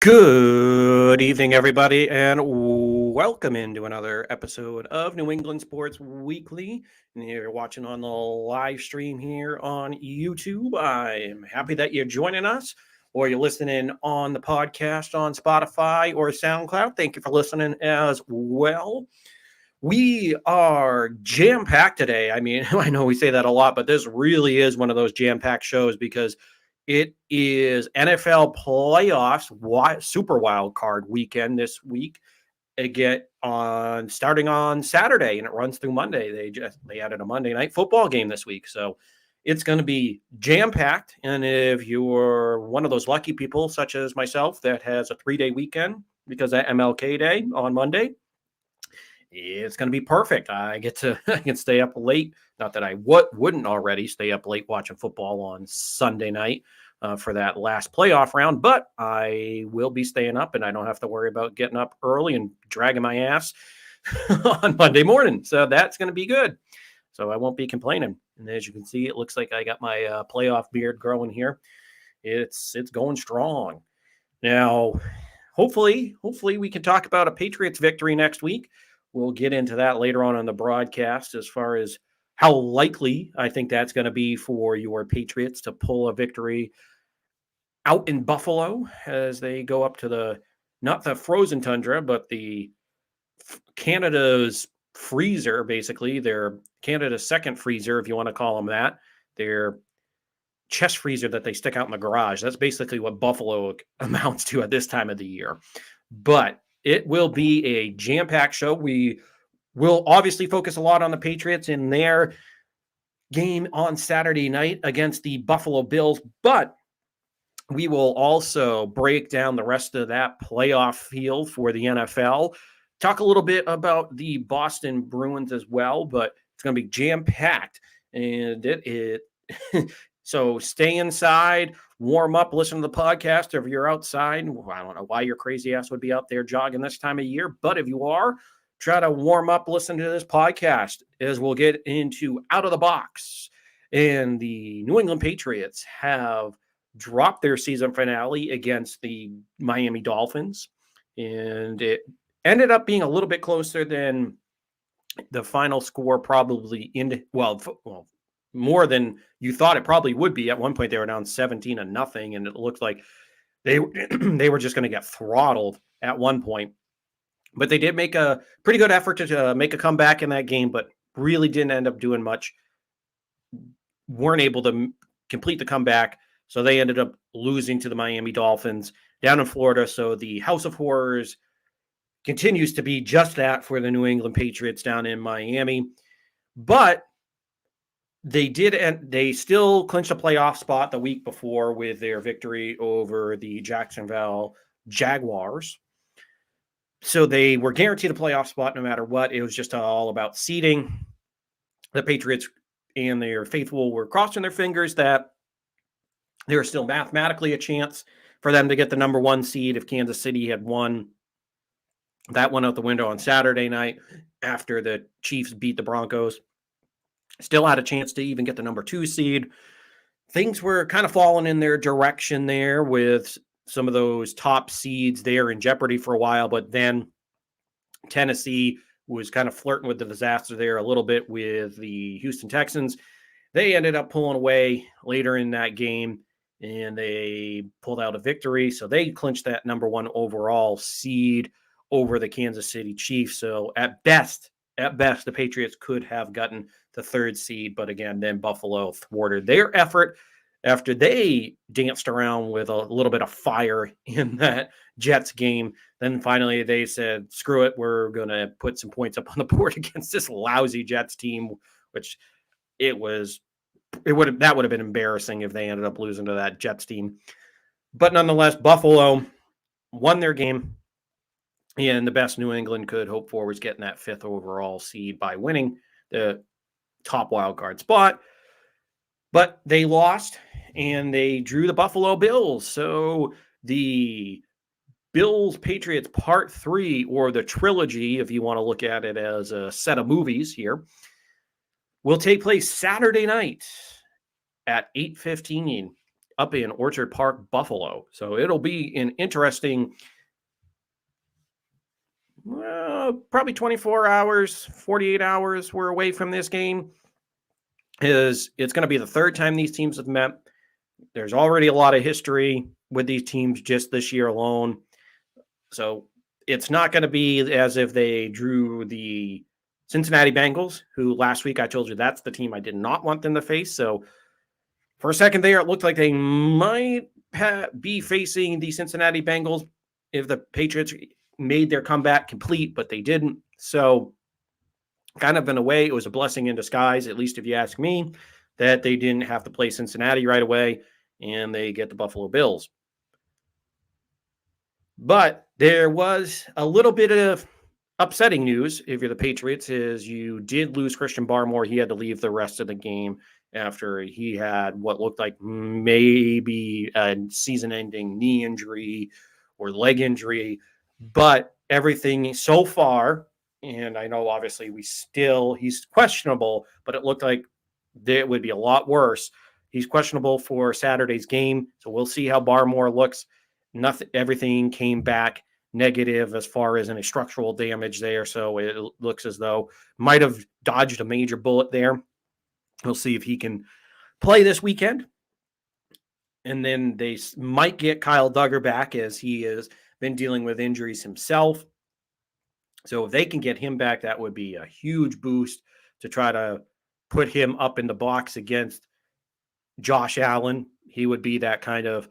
Good evening, everybody, and welcome into another episode of New England Sports Weekly. And you're watching on the live stream here on YouTube. I'm happy that you're joining us, or you're listening on the podcast on Spotify or SoundCloud. Thank you for listening as well. We are jam-packed today. I mean, I know we say that a lot, but this really is one of those jam-packed shows because it is NFL playoffs, super wild card weekend this week. Starting on Saturday, and it runs through Monday. They added a Monday night football game this week, so it's going to be jam-packed. And if you're one of those lucky people, such as myself, that has a 3-day weekend because of MLK Day on Monday, it's going to be perfect. I can stay up late. Not that I wouldn't already stay up late watching football on Sunday night for that last playoff round, but I will be staying up and I don't have to worry about getting up early and dragging my ass on Monday morning. So that's going to be good. So I won't be complaining. And as you can see, it looks like I got my playoff beard growing here. It's going strong. Now, hopefully we can talk about a Patriots victory next week. We'll get into that later on the broadcast as far as how likely I think that's going to be for your Patriots to pull a victory out in Buffalo as they go up to not the frozen tundra, but the Canada's freezer, basically. Their Canada's second freezer, if you want to call them that. Their chest freezer that they stick out in the garage. That's basically what Buffalo amounts to at this time of the year. But it will be a jam-packed show. We will obviously focus a lot on the Patriots in their game on Saturday night against the Buffalo Bills, but we will also break down the rest of that playoff field for the NFL, talk a little bit about the Boston Bruins as well, but it's going to be jam-packed, and so stay inside, warm up, listen to the podcast. If you're outside, I don't know why your crazy ass would be out there jogging this time of year, but if you are, try to warm up, listen to this podcast as we'll get into Out of the Box. And the New England Patriots have dropped their season finale against the Miami Dolphins, and it ended up being a little bit closer than the final score probably more than you thought it probably would be. At one point, they were down 17-0, and it looked like they were just going to get throttled at one point. But they did make a pretty good effort to make a comeback in that game, but really didn't end up doing much. Weren't able to complete the comeback, so they ended up losing to the Miami Dolphins down in Florida. So the House of Horrors continues to be just that for the New England Patriots down in Miami. But they still clinched a playoff spot the week before with their victory over the Jacksonville Jaguars. So they were guaranteed a playoff spot no matter what. It was just all about seeding. The Patriots and their faithful were crossing their fingers that there was still mathematically a chance for them to get the number one seed if Kansas City had won. That went out the window on Saturday night after the Chiefs beat the Broncos. Still had a chance to even get the number 2 seed. Things were kind of falling in their direction there with some of those top seeds there in jeopardy for a while, but then Tennessee was kind of flirting with the disaster there a little bit with the Houston Texans. They ended up pulling away later in that game, and they pulled out a victory. So they clinched that number 1 overall seed over the Kansas City Chiefs. So at best, the Patriots could have gotten the 3rd seed. But again, then Buffalo thwarted their effort after they danced around with a little bit of fire in that Jets game. Then finally they said, screw it, we're going to put some points up on the board against this lousy Jets team, which that would have been embarrassing if they ended up losing to that Jets team. But nonetheless, Buffalo won their game, and the best New England could hope for was getting that 5th overall seed by winning the top wild card spot. But they lost, and they drew the Buffalo Bills. So the Bills-Patriots Part 3, or the trilogy, if you want to look at it as a set of movies here, will take place Saturday night at 8:15 up in Orchard Park, Buffalo. So it'll be an interesting, probably 24 hours, 48 hours we're away from this game. It's going to be the third time these teams have met. There's already a lot of history with these teams just this year alone. So it's not going to be as if they drew the Cincinnati Bengals, who last week I told you that's the team I did not want them to face. So for a second there, it looked like they might be facing the Cincinnati Bengals if the Patriots made their comeback complete, but they didn't. So kind of in a way, it was a blessing in disguise, at least if you ask me, that they didn't have to play Cincinnati right away and they get the Buffalo Bills. But there was a little bit of upsetting news if you're the Patriots is you did lose Christian Barmore. He had to leave the rest of the game after he had what looked like maybe a season-ending knee injury or leg injury. But everything so far, and I know obviously he's questionable, but it looked like it would be a lot worse. He's questionable for Saturday's game, so we'll see how Barmore looks. Everything came back negative as far as any structural damage there, so it looks as though might have dodged a major bullet there. We'll see if he can play this weekend. And then they might get Kyle Duggar back as he has been dealing with injuries himself. So if they can get him back, that would be a huge boost to try to put him up in the box against Josh Allen. He would be that kind of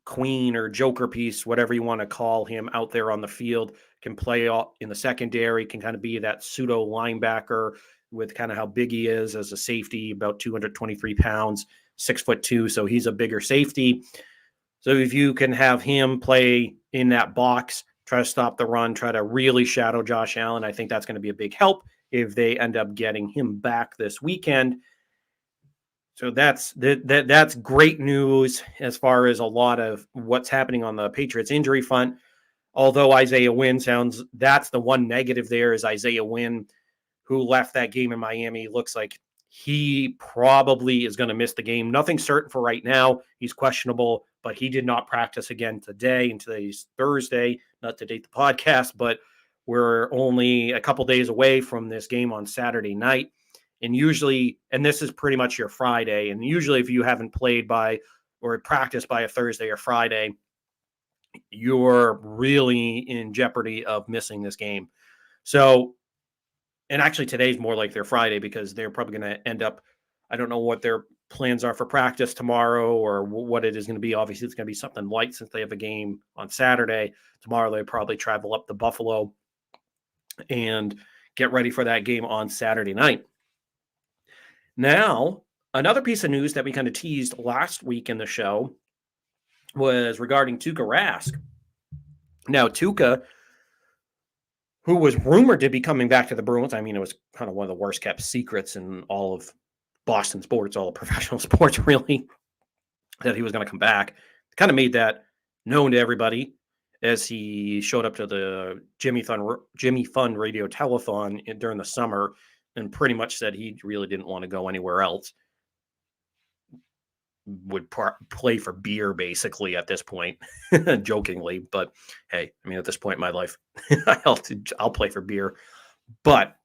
queen or joker piece, whatever you want to call him, out there on the field, can play in the secondary, can kind of be that pseudo linebacker with kind of how big he is as a safety, about 223 pounds, 6'2". So he's a bigger safety. So if you can have him play in that box, try to stop the run, try to really shadow Josh Allen, I think that's going to be a big help if they end up getting him back this weekend. So that's great news as far as a lot of what's happening on the Patriots injury front. Although Isaiah Wynn that's the one negative there is Isaiah Wynn, who left that game in Miami. Looks like he probably is going to miss the game. Nothing certain for right now. He's questionable, but he did not practice again today, and today's Thursday, not to date the podcast, but we're only a couple days away from this game on Saturday night. And usually, and this is pretty much your Friday, and usually if you haven't played by or practiced by a Thursday or Friday, you're really in jeopardy of missing this game. So, and actually today's more like their Friday because they're probably going to end up, I don't know what their plans are for practice tomorrow or what it is going to be. Obviously, it's going to be something light since they have a game on Saturday. Tomorrow, they probably travel up to Buffalo and get ready for that game on Saturday night. Now, another piece of news that we kind of teased last week in the show was regarding Tuukka Rask. Now, Tuukka, who was rumored to be coming back to the Bruins, I mean, it was kind of one of the worst kept secrets in all of Boston sports, all the professional sports, really, that he was going to come back. Kind of made that known to everybody as he showed up to the Jimmy Fund radio telethon during the summer and pretty much said he really didn't want to go anywhere else. Would play for beer, basically, at this point, jokingly. But hey, I mean, at this point in my life, I'll play for beer. But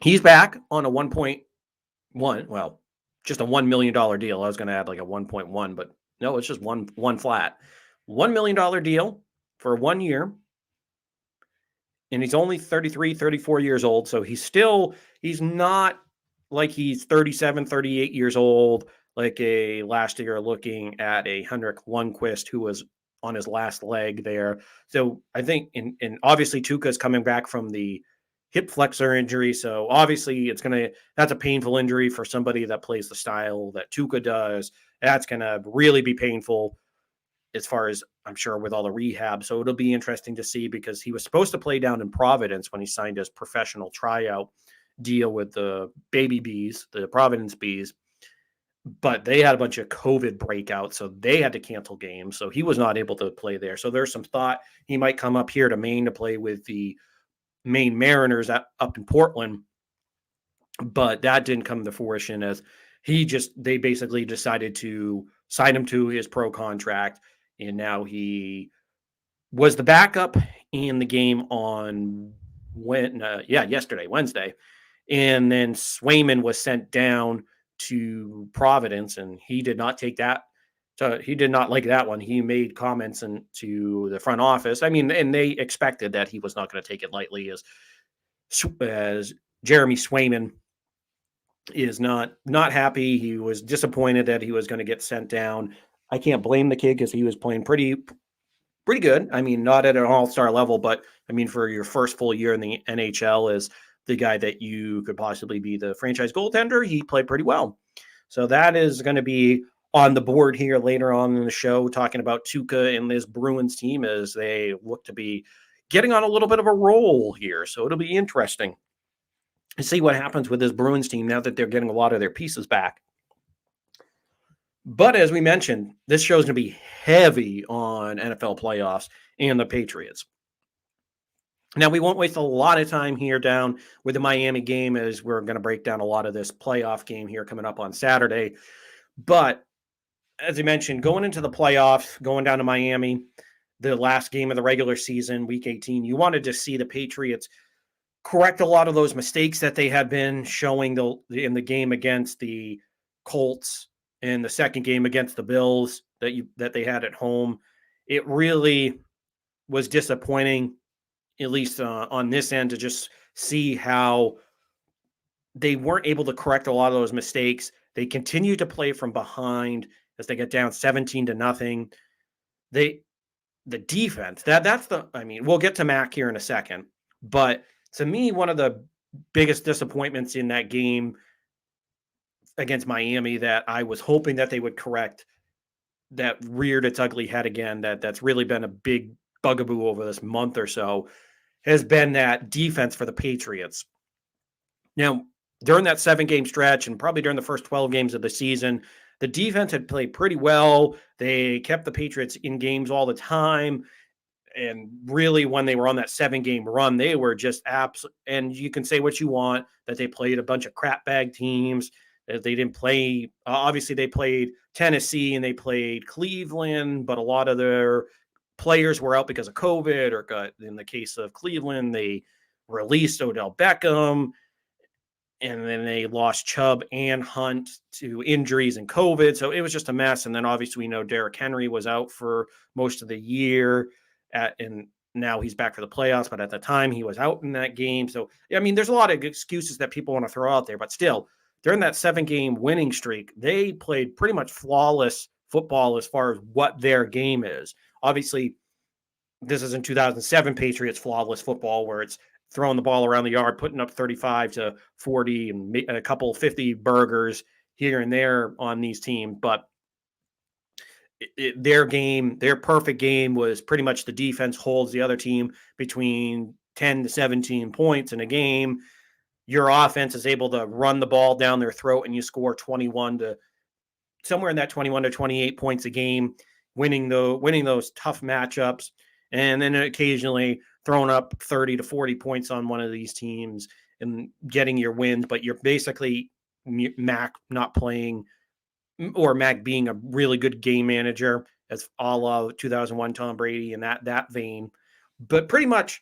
he's back on a 1.1, well, just a $1 million deal. I was going to add like a 1.1, but no, it's just one flat. $1 million deal for 1 year. And he's only 33, 34 years old. So he's not like he's 37, 38 years old, like last year looking at a Henrik Lundqvist who was on his last leg there. So I think, and obviously Tuukka is coming back from the hip flexor injury. So obviously that's a painful injury for somebody that plays the style that Tuukka does. That's going to really be painful as far as I'm sure with all the rehab. So it'll be interesting to see because he was supposed to play down in Providence when he signed his professional tryout deal with the Baby Bees, the Providence Bees, but they had a bunch of COVID breakouts. So they had to cancel games. So he was not able to play there. So there's some thought he might come up here to Maine to play with the Maine Mariners up in Portland, but that didn't come to fruition as they basically decided to sign him to his pro contract, and now he was the backup in the game on yesterday, Wednesday. And then Swayman was sent down to Providence, and he did not take that. So he did not like that one. He made comments to the front office. I mean, and they expected that he was not going to take it lightly, as Jeremy Swayman is not happy. He was disappointed that he was going to get sent down. I can't blame the kid because he was playing pretty good. I mean, not at an all-star level, but I mean, for your first full year in the NHL as the guy that you could possibly be the franchise goaltender, he played pretty well. So that is going to be on the board here later on in the show, talking about Tuukka and this Bruins team as they look to be getting on a little bit of a roll here. So it'll be interesting to see what happens with this Bruins team now that they're getting a lot of their pieces back. But as we mentioned, this show is going to be heavy on NFL playoffs and the Patriots. Now, we won't waste a lot of time here down with the Miami game as we're going to break down a lot of this playoff game here coming up on Saturday. But as I mentioned, going into the playoffs, going down to Miami, the last game of the regular season, week 18, you wanted to see the Patriots correct a lot of those mistakes that they had been showing in the game against the Colts and the second game against the Bills that they had at home. It really was disappointing, at least on this end, to just see how they weren't able to correct a lot of those mistakes. They continued to play from behind as they get down 17-0. The defense, we'll get to Mac here in a second, but to me, one of the biggest disappointments in that game against Miami that I was hoping that they would correct, that reared its ugly head again, that's really been a big bugaboo over this month or so, has been that defense for the Patriots. Now, during that 7-game stretch and probably during the first 12 games of the season, the defense had played pretty well. They kept the Patriots in games all the time. And really, when they were on that 7-game run, they were just and you can say what you want, that they played a bunch of crap bag teams. That they didn't play. Obviously, they played Tennessee and they played Cleveland, but a lot of their players were out because of COVID, or in the case of Cleveland, they released Odell Beckham, and then they lost Chubb and Hunt to injuries and COVID. So it was just a mess. And then obviously we know Derrick Henry was out for most of the year, and now he's back for the playoffs. But at the time he was out in that game. So, I mean, there's a lot of excuses that people want to throw out there, but still, during that 7-game winning streak, they played pretty much flawless football as far as what their game is. Obviously, this isn't 2007 Patriots flawless football where it's throwing the ball around the yard, putting up 35 to 40 and a couple 50 burgers here and there on these teams. But their perfect game was pretty much the defense holds the other team between 10 to 17 points in a game. Your offense is able to run the ball down their throat and you score 21 to somewhere in that 21 to 28 points a game, winning those tough matchups. And then occasionally throwing up 30 to 40 points on one of these teams and getting your wins. But you're basically Mac not playing, or Mac being a really good game manager, as a la 2001 Tom Brady in that vein. But pretty much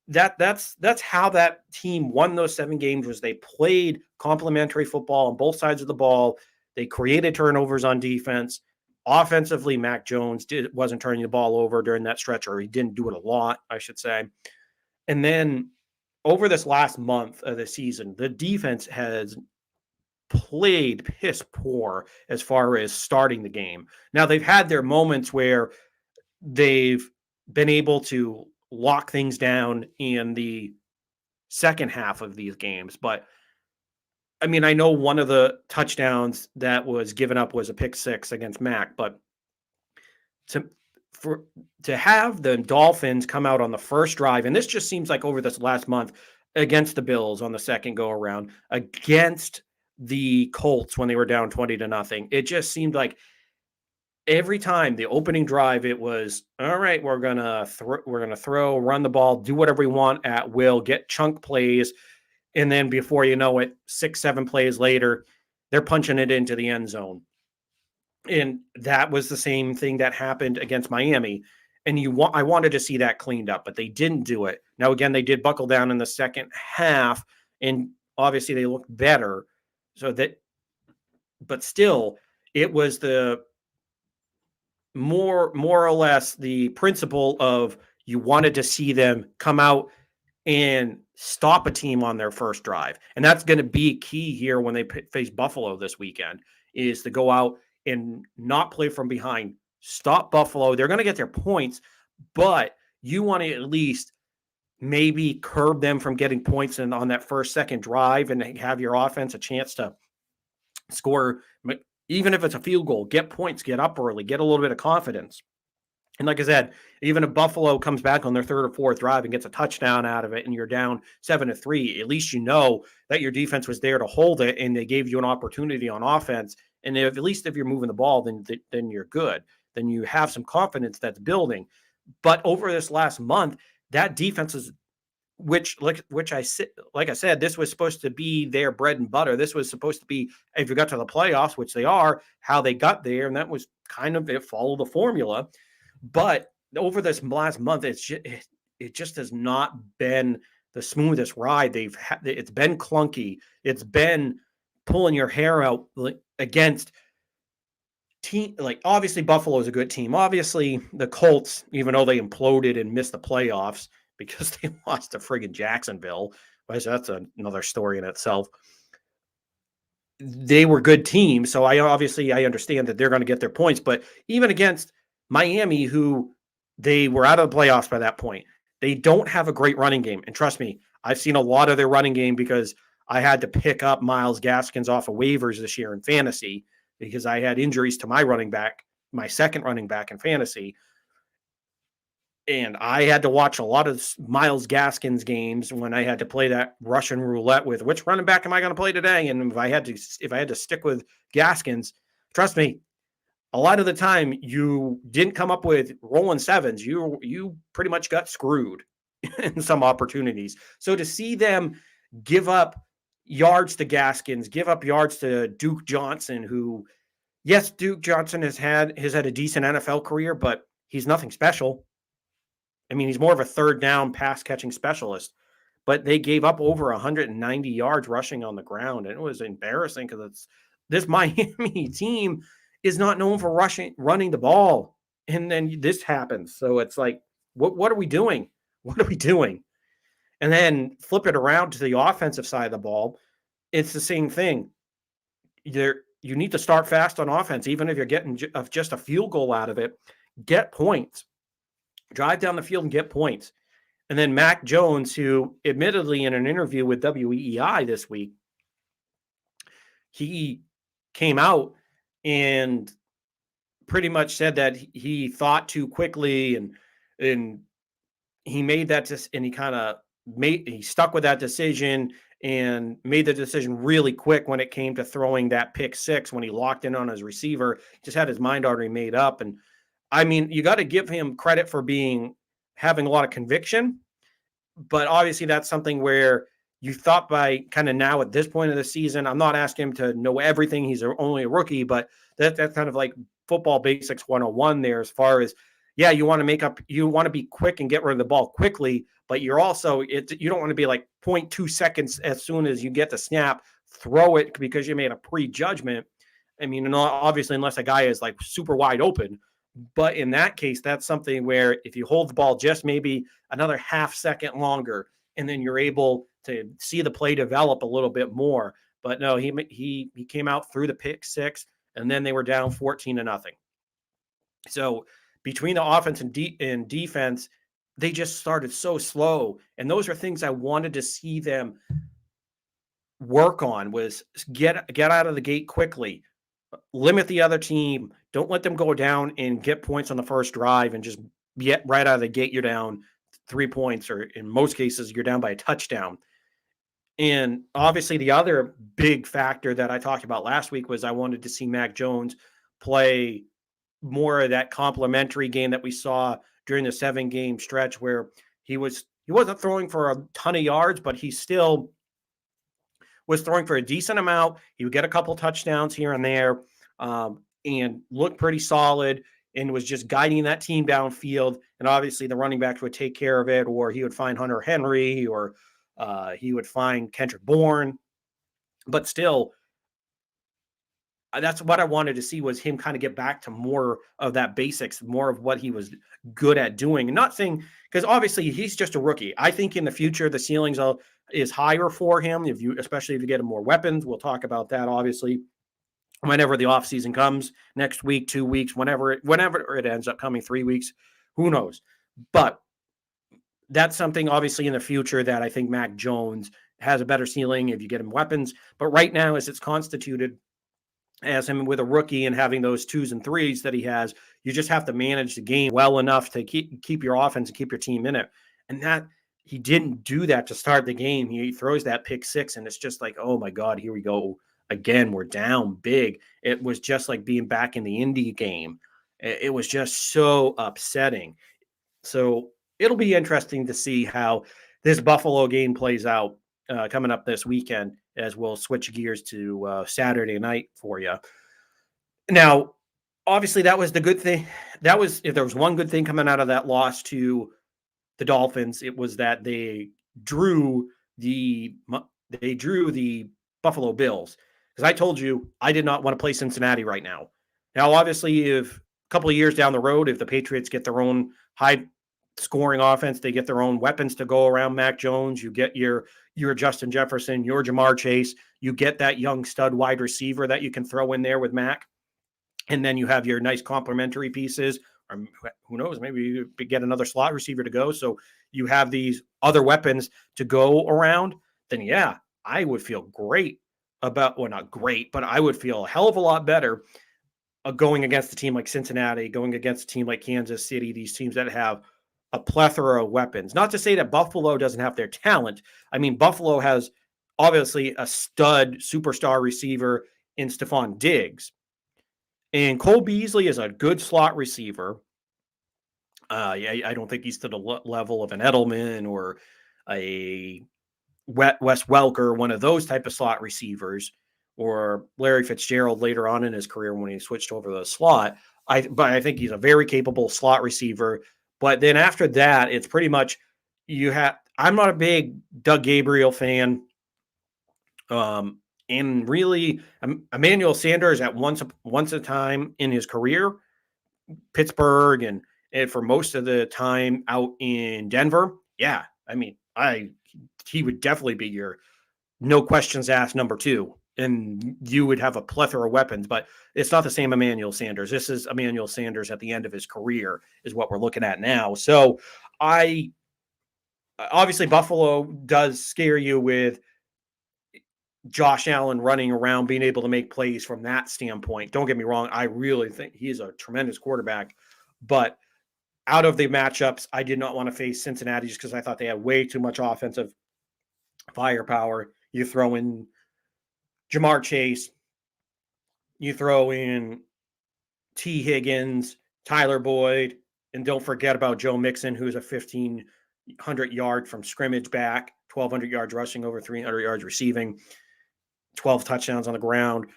that's how that team won those 7 games, was they played complementary football on both sides of the ball. They created turnovers on defense. Offensively, Mac Jones wasn't turning the ball over during that stretch, or he didn't do it a lot, I should say. And then over this last month of the season, the defense has played piss poor as far as starting the game. Now, they've had their moments where they've been able to lock things down in the second half of these games, but I mean, I know one of the touchdowns that was given up was a pick 6 against Mac, but to have the Dolphins come out on the first drive, and this just seems like over this last month, against the Bills on the second go around, against the Colts when they were down 20-0, it just seemed like every time the opening drive, it was, all right, we're gonna throw, run the ball, do whatever we want at will, get chunk plays. And then before you know it, 6-7 plays later, they're punching it into the end zone. And that was the same thing that happened against Miami. And I wanted to see that cleaned up, but they didn't do it. Now, again, they did buckle down in the second half, and obviously they looked better. But still, it was the more or less the principle of you wanted to see them come out and stop a team on their first drive. And that's going to be key here when they face Buffalo this weekend, is to go out and not play from behind, stop Buffalo. They're going to get their points, but you want to at least maybe curb them from getting points on that second drive and have your offense a chance to score, even if it's a field goal, get points, get up early, get a little bit of confidence. And like I said, even if Buffalo comes back on their third or fourth drive and gets a touchdown out of it and you're down 7-3, at least you know that your defense was there to hold it and they gave you an opportunity on offense. And at least if you're moving the ball, then you're good. Then you have some confidence that's building. But over this last month, that defense is, which I said, this was supposed to be their bread and butter. This was supposed to be, if you got to the playoffs, which they are, how they got there. And that was kind of, it followed the formula. But over this last month, it just has not been the smoothest ride they've had. It's been clunky. It's been pulling your hair out against team. Like, obviously Buffalo is a good team. Obviously the Colts, even though they imploded and missed the playoffs because they lost to friggin' Jacksonville, but that's another story in itself. They were good teams. So I understand that they're going to get their points, but even against Miami, who they were out of the playoffs by that point, they don't have a great running game. And trust me, I've seen a lot of their running game because I had to pick up Myles Gaskins off of waivers this year in fantasy because I had injuries to my running back, my second running back in fantasy. And I had to watch a lot of Myles Gaskins games when I had to play that Russian roulette with which running back am I going to play today? And if I had to stick with Gaskins, trust me, a lot of the time you didn't come up with rolling sevens. You pretty much got screwed in some opportunities. So to see them give up yards to Gaskins, give up yards to Duke Johnson, who, yes, Duke Johnson has had a decent NFL career, but he's nothing special. I mean, he's more of a third down pass catching specialist, but they gave up over 190 yards rushing on the ground. And it was embarrassing because this Miami team is not known for running the ball. And then this happens. So it's like, what are we doing? What are we doing? And then flip it around to the offensive side of the ball. It's the same thing. You need to start fast on offense, even if you're getting just a field goal out of it. Get points. Drive down the field and get points. And then Mac Jones, who admittedly in an interview with WEEI this week, he came out and pretty much said that he thought too quickly and he made that and he stuck with that decision and made the decision really quick when it came to throwing that pick six when he locked in on his receiver. Just had his mind already made up. And I mean, you got to give him credit for having a lot of conviction, but obviously that's something where you thought by kind of now at this point of the season, I'm not asking him to know everything. He's only a rookie, but that's kind of like football basics 101 there, as far as, yeah, you want to be quick and get rid of the ball quickly, but you're also, you don't want to be like 0.2 seconds as soon as you get the snap, throw it because you made a prejudgment. I mean, obviously, unless a guy is like super wide open. But in that case, that's something where if you hold the ball just maybe another half second longer, and then you're able to see the play develop a little bit more. But no, he came out through the pick six, and then they were down 14-0. So between the offense and defense, they just started so slow. And those are things I wanted to see them work on, was get out of the gate quickly. Limit the other team. Don't let them go down and get points on the first drive and just get right out of the gate. You're down 3 points, or in most cases, you're down by a touchdown. And obviously, the other big factor that I talked about last week was I wanted to see Mac Jones play more of that complementary game that we saw during the 7-game stretch where he wasn't throwing for a ton of yards, but he still was throwing for a decent amount. He would get a couple touchdowns here and there, and look pretty solid, and was just guiding that team downfield. And obviously the running backs would take care of it, or he would find Hunter Henry, or he would find Kendrick Bourne. But still, that's what I wanted to see, was him kind of get back to more of that basics, more of what he was good at doing. And not saying, because obviously he's just a rookie. I think in the future the ceilings is higher for him, especially if you get him more weapons. We'll talk about that obviously whenever the offseason comes, next week, 2 weeks, whenever it ends up coming, 3 weeks, who knows. But that's something obviously in the future that I think Mac Jones has a better ceiling if you get him weapons. But right now, as it's constituted, as him with a rookie and having those 2s and 3s that he has, you just have to manage the game well enough to keep your offense and keep your team in it. And that he didn't do that to start the game. He throws that pick 6, and it's just like, oh my God, here we go again. We're down big. It was just like being back in the Indy game. It was just so upsetting. So it'll be interesting to see how this Buffalo game plays out coming up this weekend, as we'll switch gears to Saturday night for you. Now, obviously, that was the good thing. If there was one good thing coming out of that loss to the Dolphins, it was that they drew the Buffalo Bills. Because I told you I did not want to play Cincinnati right now. Now, obviously, if a couple of years down the road, if the Patriots get their own high scoring offense, they get their own weapons to go around Mac Jones, you get your Justin Jefferson, your Jamar Chase, you get that young stud wide receiver that you can throw in there with Mac, and then you have your nice complementary pieces, or who knows, maybe you get another slot receiver to go, so you have these other weapons to go around. Then yeah, I would feel great about, well, not great, but I would feel a hell of a lot better going against a team like Cincinnati, going against a team like Kansas City, these teams that have a plethora of weapons. Not to say that Buffalo doesn't have their talent. I mean, Buffalo has obviously a stud superstar receiver in Stephon Diggs. And Cole Beasley is a good slot receiver. I don't think he's to the level of an Edelman or a Wes Welker, one of those type of slot receivers, or Larry Fitzgerald later on in his career when he switched over to the slot. But I think he's a very capable slot receiver. But then after that, it's pretty much I'm not a big Doug Gabriel fan. And really, Emmanuel Sanders at once a time in his career, Pittsburgh, and for most of the time out in Denver. Yeah, I mean, he would definitely be your no questions asked number 2. And you would have a plethora of weapons, but it's not the same Emmanuel Sanders. This is Emmanuel Sanders at the end of his career is what we're looking at now. So obviously Buffalo does scare you with Josh Allen running around, being able to make plays from that standpoint. Don't get me wrong. I really think he's a tremendous quarterback, but out of the matchups, I did not want to face Cincinnati just because I thought they had way too much offensive firepower. You throw in Jamar Chase, you throw in T. Higgins, Tyler Boyd, and don't forget about Joe Mixon, who's a 1,500 yard from scrimmage back, 1,200 yards rushing, over 300 yards receiving, 12 touchdowns on the ground.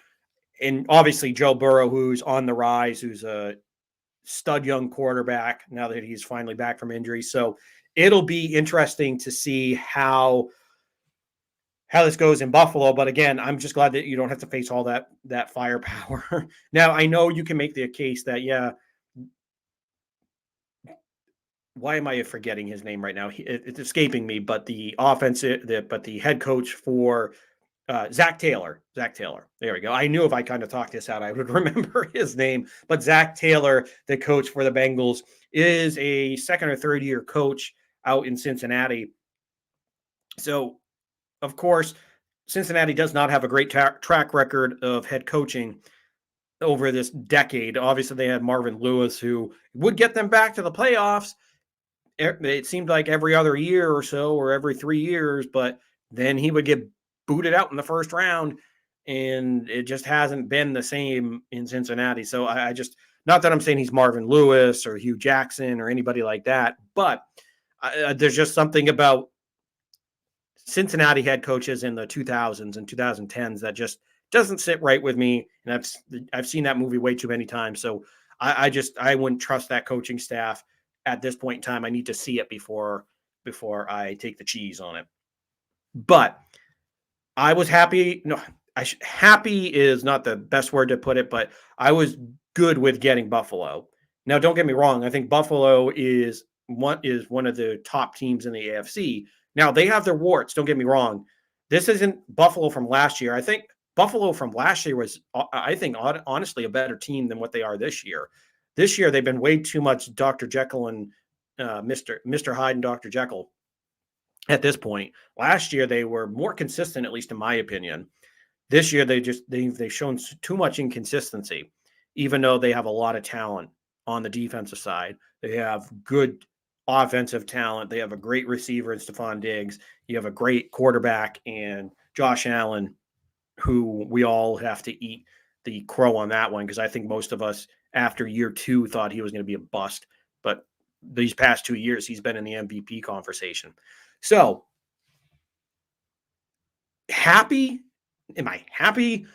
And obviously Joe Burrow, who's on the rise, who's a stud young quarterback now that he's finally back from injury. So it'll be interesting to see how this goes in Buffalo. But again, I'm just glad that you don't have to face all that firepower. Now, I know you can make the case that, yeah, why am I forgetting his name right now? It's escaping me, but the head coach for Zach Taylor. There we go. I knew if I kind of talked this out, I would remember his name. But Zach Taylor, the coach for the Bengals, is a second or third year coach out in Cincinnati. So, of course, Cincinnati does not have a great track record of head coaching over this decade. Obviously, they had Marvin Lewis, who would get them back to the playoffs. It seemed like every other year or so, or every 3 years, but then he would get booted out in the first round, and it just hasn't been the same in Cincinnati. So I just, not that I'm saying he's Marvin Lewis or Hugh Jackson or anybody like that, but there's just something about Cincinnati head coaches in the 2000s and 2010s that just doesn't sit right with me. And I've seen that movie way too many times. So I wouldn't trust that coaching staff at this point in time. I need to see it before I take the cheese on it. But I was happy. No, happy is not the best word to put it, but I was good with getting Buffalo. Now, don't get me wrong. I think Buffalo is one of the top teams in the AFC. Now, they have their warts. Don't get me wrong. This isn't Buffalo from last year. I think Buffalo from last year was, I think, honestly, a better team than what they are this year. This year, they've been way too much Dr. Jekyll and Mr. Hyde and Dr. Jekyll at this point. Last year, they were more consistent, at least in my opinion. This year, they've shown too much inconsistency, even though they have a lot of talent on the defensive side. They have good offensive talent. They have a great receiver in Stephon Diggs. You have a great quarterback and Josh Allen, who we all have to eat the crow on that one, because I think most of us after year 2 thought he was going to be a bust. But these past 2 years, he's been in the MVP conversation. So happy. Am I happy?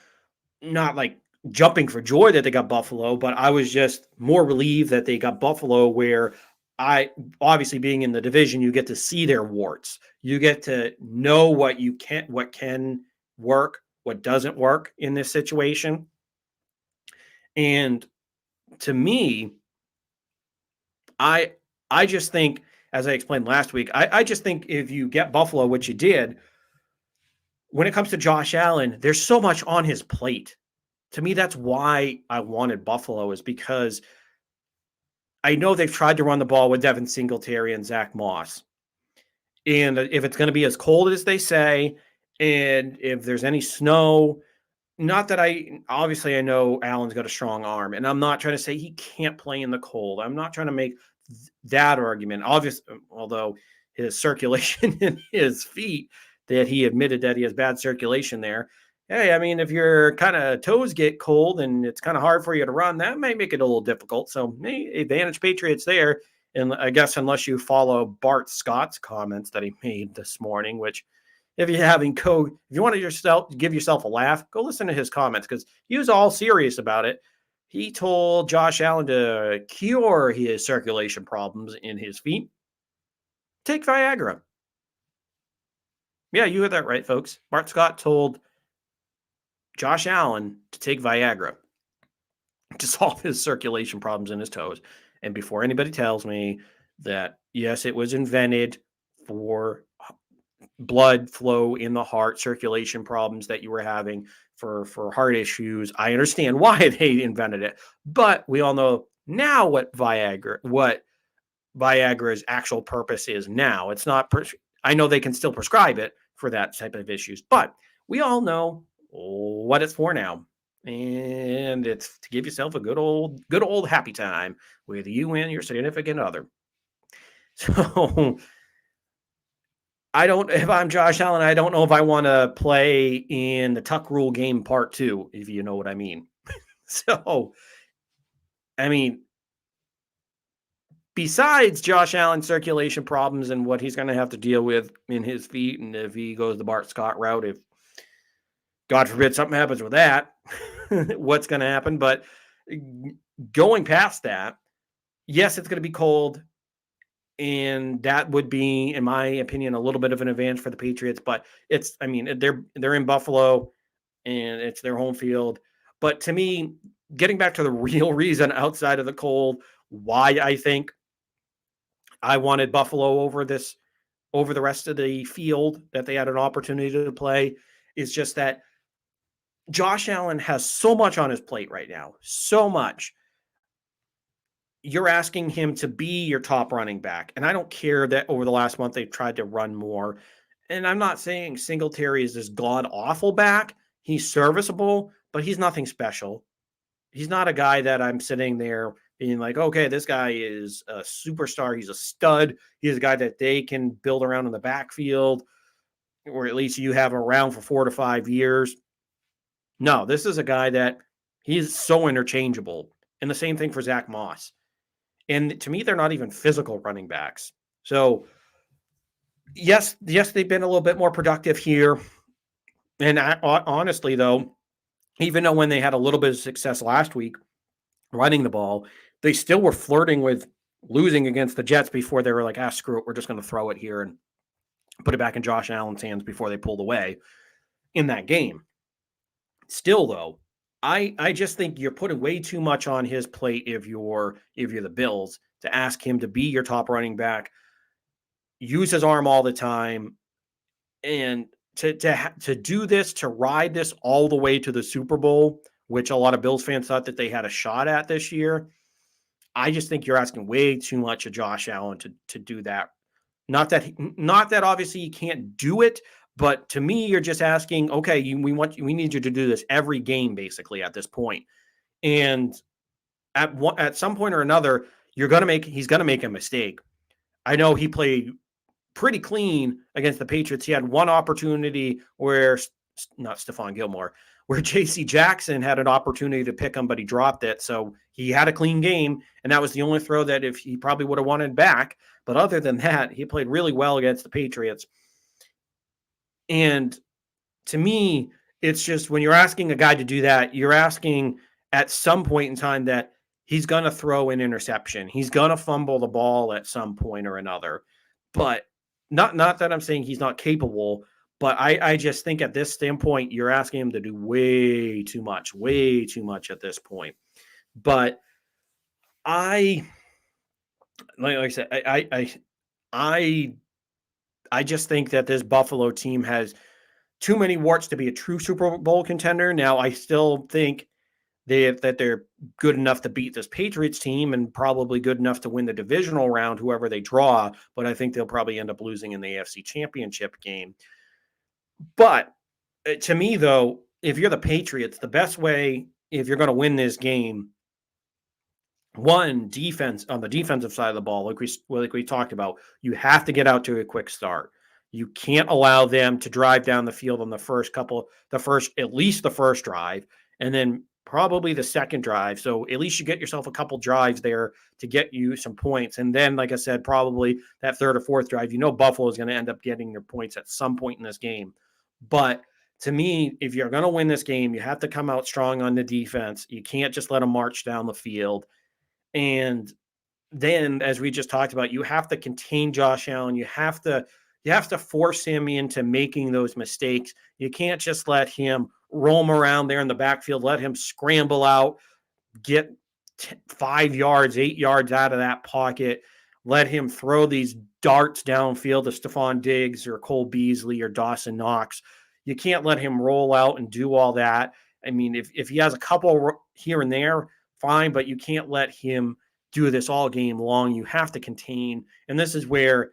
Not like jumping for joy that they got Buffalo, but I was just more relieved that they got Buffalo, where I obviously, being in the division, you get to see their warts. You get to know what can work, what doesn't work in this situation. And to me, I just think, as I explained last week, I just think if you get Buffalo, which you did, when it comes to Josh Allen, there's so much on his plate. To me, that's why I wanted Buffalo, is because I know they've tried to run the ball with Devin Singletary and Zach Moss. And if it's going to be as cold as they say, and if there's any snow, not that I know Allen's got a strong arm, and I'm not trying to say he can't play in the cold. I'm not trying to make that argument. Obviously, although his circulation in his feet, that he admitted that he has bad circulation there. Hey, I mean, if your kind of toes get cold and it's kind of hard for you to run, that may make it a little difficult. So, advantage Patriots there. And I guess unless you follow Bart Scott's comments that he made this morning, which if you want to give yourself a laugh, go listen to his comments, because he was all serious about it. He told Josh Allen to cure his circulation problems in his feet. Take Viagra. Yeah, you heard that right, folks. Bart Scott told Josh Allen to take Viagra to solve his circulation problems in his toes. And before anybody tells me that, yes, it was invented for blood flow in the heart, circulation problems that you were having for heart issues, I understand why they invented it. But we all know now what Viagra's actual purpose is now. It's not, I know they can still prescribe it for that type of issues, but we all know what it's for now. And it's to give yourself a good old happy time with you and your significant other. So if I'm Josh Allen, I don't know if I want to play in the Tuck Rule game part 2, if you know what I mean. So, I mean, besides Josh Allen's circulation problems and what he's going to have to deal with in his feet, and if he goes the Bart Scott route, if God forbid something happens with that, what's going to happen? But going past that, yes, it's going to be cold. And that would be, in my opinion, a little bit of an advantage for the Patriots. But they're in Buffalo, and it's their home field. But to me, getting back to the real reason outside of the cold, why I think I wanted Buffalo over the rest of the field that they had an opportunity to play, is just that Josh Allen has so much on his plate right now. So much. You're asking him to be your top running back. And I don't care that over the last month they've tried to run more. And I'm not saying Singletary is this god-awful back. He's serviceable, but he's nothing special. He's not a guy that I'm sitting there being like, okay, this guy is a superstar. He's a stud. He's a guy that they can build around in the backfield, or at least you have around for 4 to 5 years. No, this is a guy that he's so interchangeable. And the same thing for Zach Moss. And to me, they're not even physical running backs. So Yes, they've been a little bit more productive here. And honestly, though, even though when they had a little bit of success last week running the ball, they still were flirting with losing against the Jets before they were like, screw it, we're just going to throw it here and put it back in Josh Allen's hands before they pulled away in that game. Still, though, I just think you're putting way too much on his plate if you're the Bills to ask him to be your top running back, use his arm all the time, and to do this, to ride this all the way to the Super Bowl, which a lot of Bills fans thought that they had a shot at this year. I just think you're asking way too much of Josh Allen to do that. Not that obviously you can't do it, but to me, you're just asking, okay, we need you to do this every game, basically at this point. And at some point or another, he's gonna make a mistake. I know he played pretty clean against the Patriots. He had one opportunity where not Stephon Gilmore, where J.C. Jackson had an opportunity to pick him, but he dropped it. So he had a clean game, and that was the only throw that if he probably would have wanted back. But other than that, he played really well against the Patriots. And to me, it's just when you're asking a guy to do that, you're asking at some point in time that he's going to throw an interception. He's going to fumble the ball at some point or another. But not that I'm saying he's not capable, but I just think at this standpoint, you're asking him to do way too much at this point. But I, like I said, I just think that this Buffalo team has too many warts to be a true Super Bowl contender. Now, I still think that they're good enough to beat this Patriots team and probably good enough to win the divisional round, whoever they draw. But I think they'll probably end up losing in the AFC Championship game. But to me, though, if you're the Patriots, the best way, if you're going to win this game, one, defense on the defensive side of the ball, like we talked about, you have to get out to a quick start. You can't allow them to drive down the field on at least the first drive, and then probably the second drive. So at least you get yourself a couple drives there to get you some points. And then, like I said, probably that third or fourth drive, Buffalo is going to end up getting their points at some point in this game. But to me, if you're going to win this game, you have to come out strong on the defense. You can't just let them march down the field. And then, as we just talked about, you have to contain Josh Allen. You have to force him into making those mistakes. You can't just let him roam around there in the backfield, let him scramble out, get 5 yards, 8 yards out of that pocket, let him throw these darts downfield to Stephon Diggs or Cole Beasley or Dawson Knox. You can't let him roll out and do all that. I mean, if he has a couple here and there, fine, but you can't let him do this all game long. You have to contain. And this is where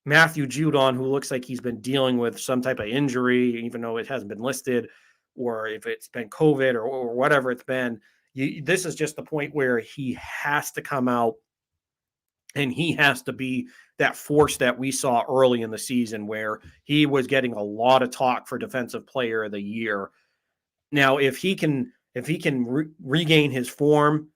Matthew Judon, who looks like he's been dealing with some type of injury, even though it hasn't been listed, or if it's been COVID or whatever it's been, this is just the point where he has to come out and he has to be that force that we saw early in the season where he was getting a lot of talk for Defensive Player of the Year. Now, if he can regain his form,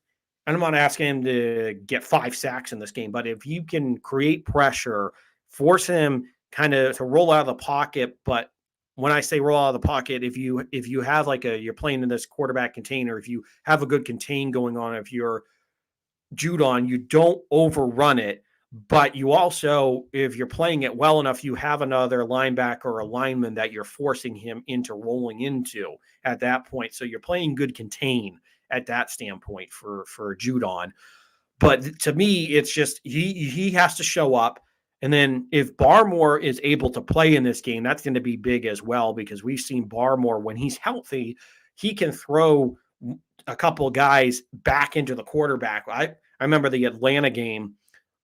and I'm not asking him to get 5 sacks in this game, but if you can create pressure, force him kind of to roll out of the pocket. But when I say roll out of the pocket, if you have you're playing in this quarterback container, if you have a good contain going on, if you're Judon, you don't overrun it. But you also, if you're playing it well enough, you have another linebacker or a lineman that you're forcing him into rolling into at that point. So you're playing good contain at that standpoint for Judon. But to me, it's just he has to show up. And then if Barmore is able to play in this game, that's going to be big as well, because we've seen Barmore when he's healthy, he can throw a couple of guys back into the quarterback. I remember the Atlanta game.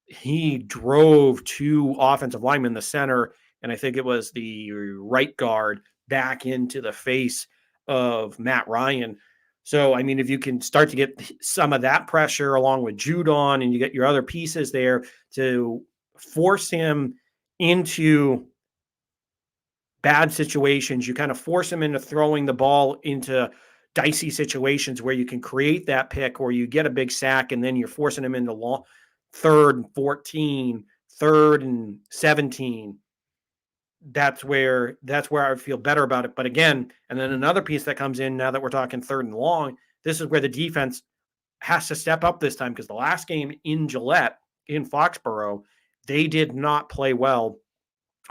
He drove 2 offensive linemen, the center, and I think it was the right guard, back into the face of Matt Ryan. So, I mean, if you can start to get some of that pressure along with Judon and you get your other pieces there to force him into bad situations, you kind of force him into throwing the ball into dicey situations where you can create that pick or you get a big sack and then you're forcing him into long 3rd and 14, 3rd and 17. that's where I would feel better about it. But again, and then another piece that comes in now that we're talking third and long, this is where the defense has to step up this time, because the last game in Gillette, in Foxborough, they did not play well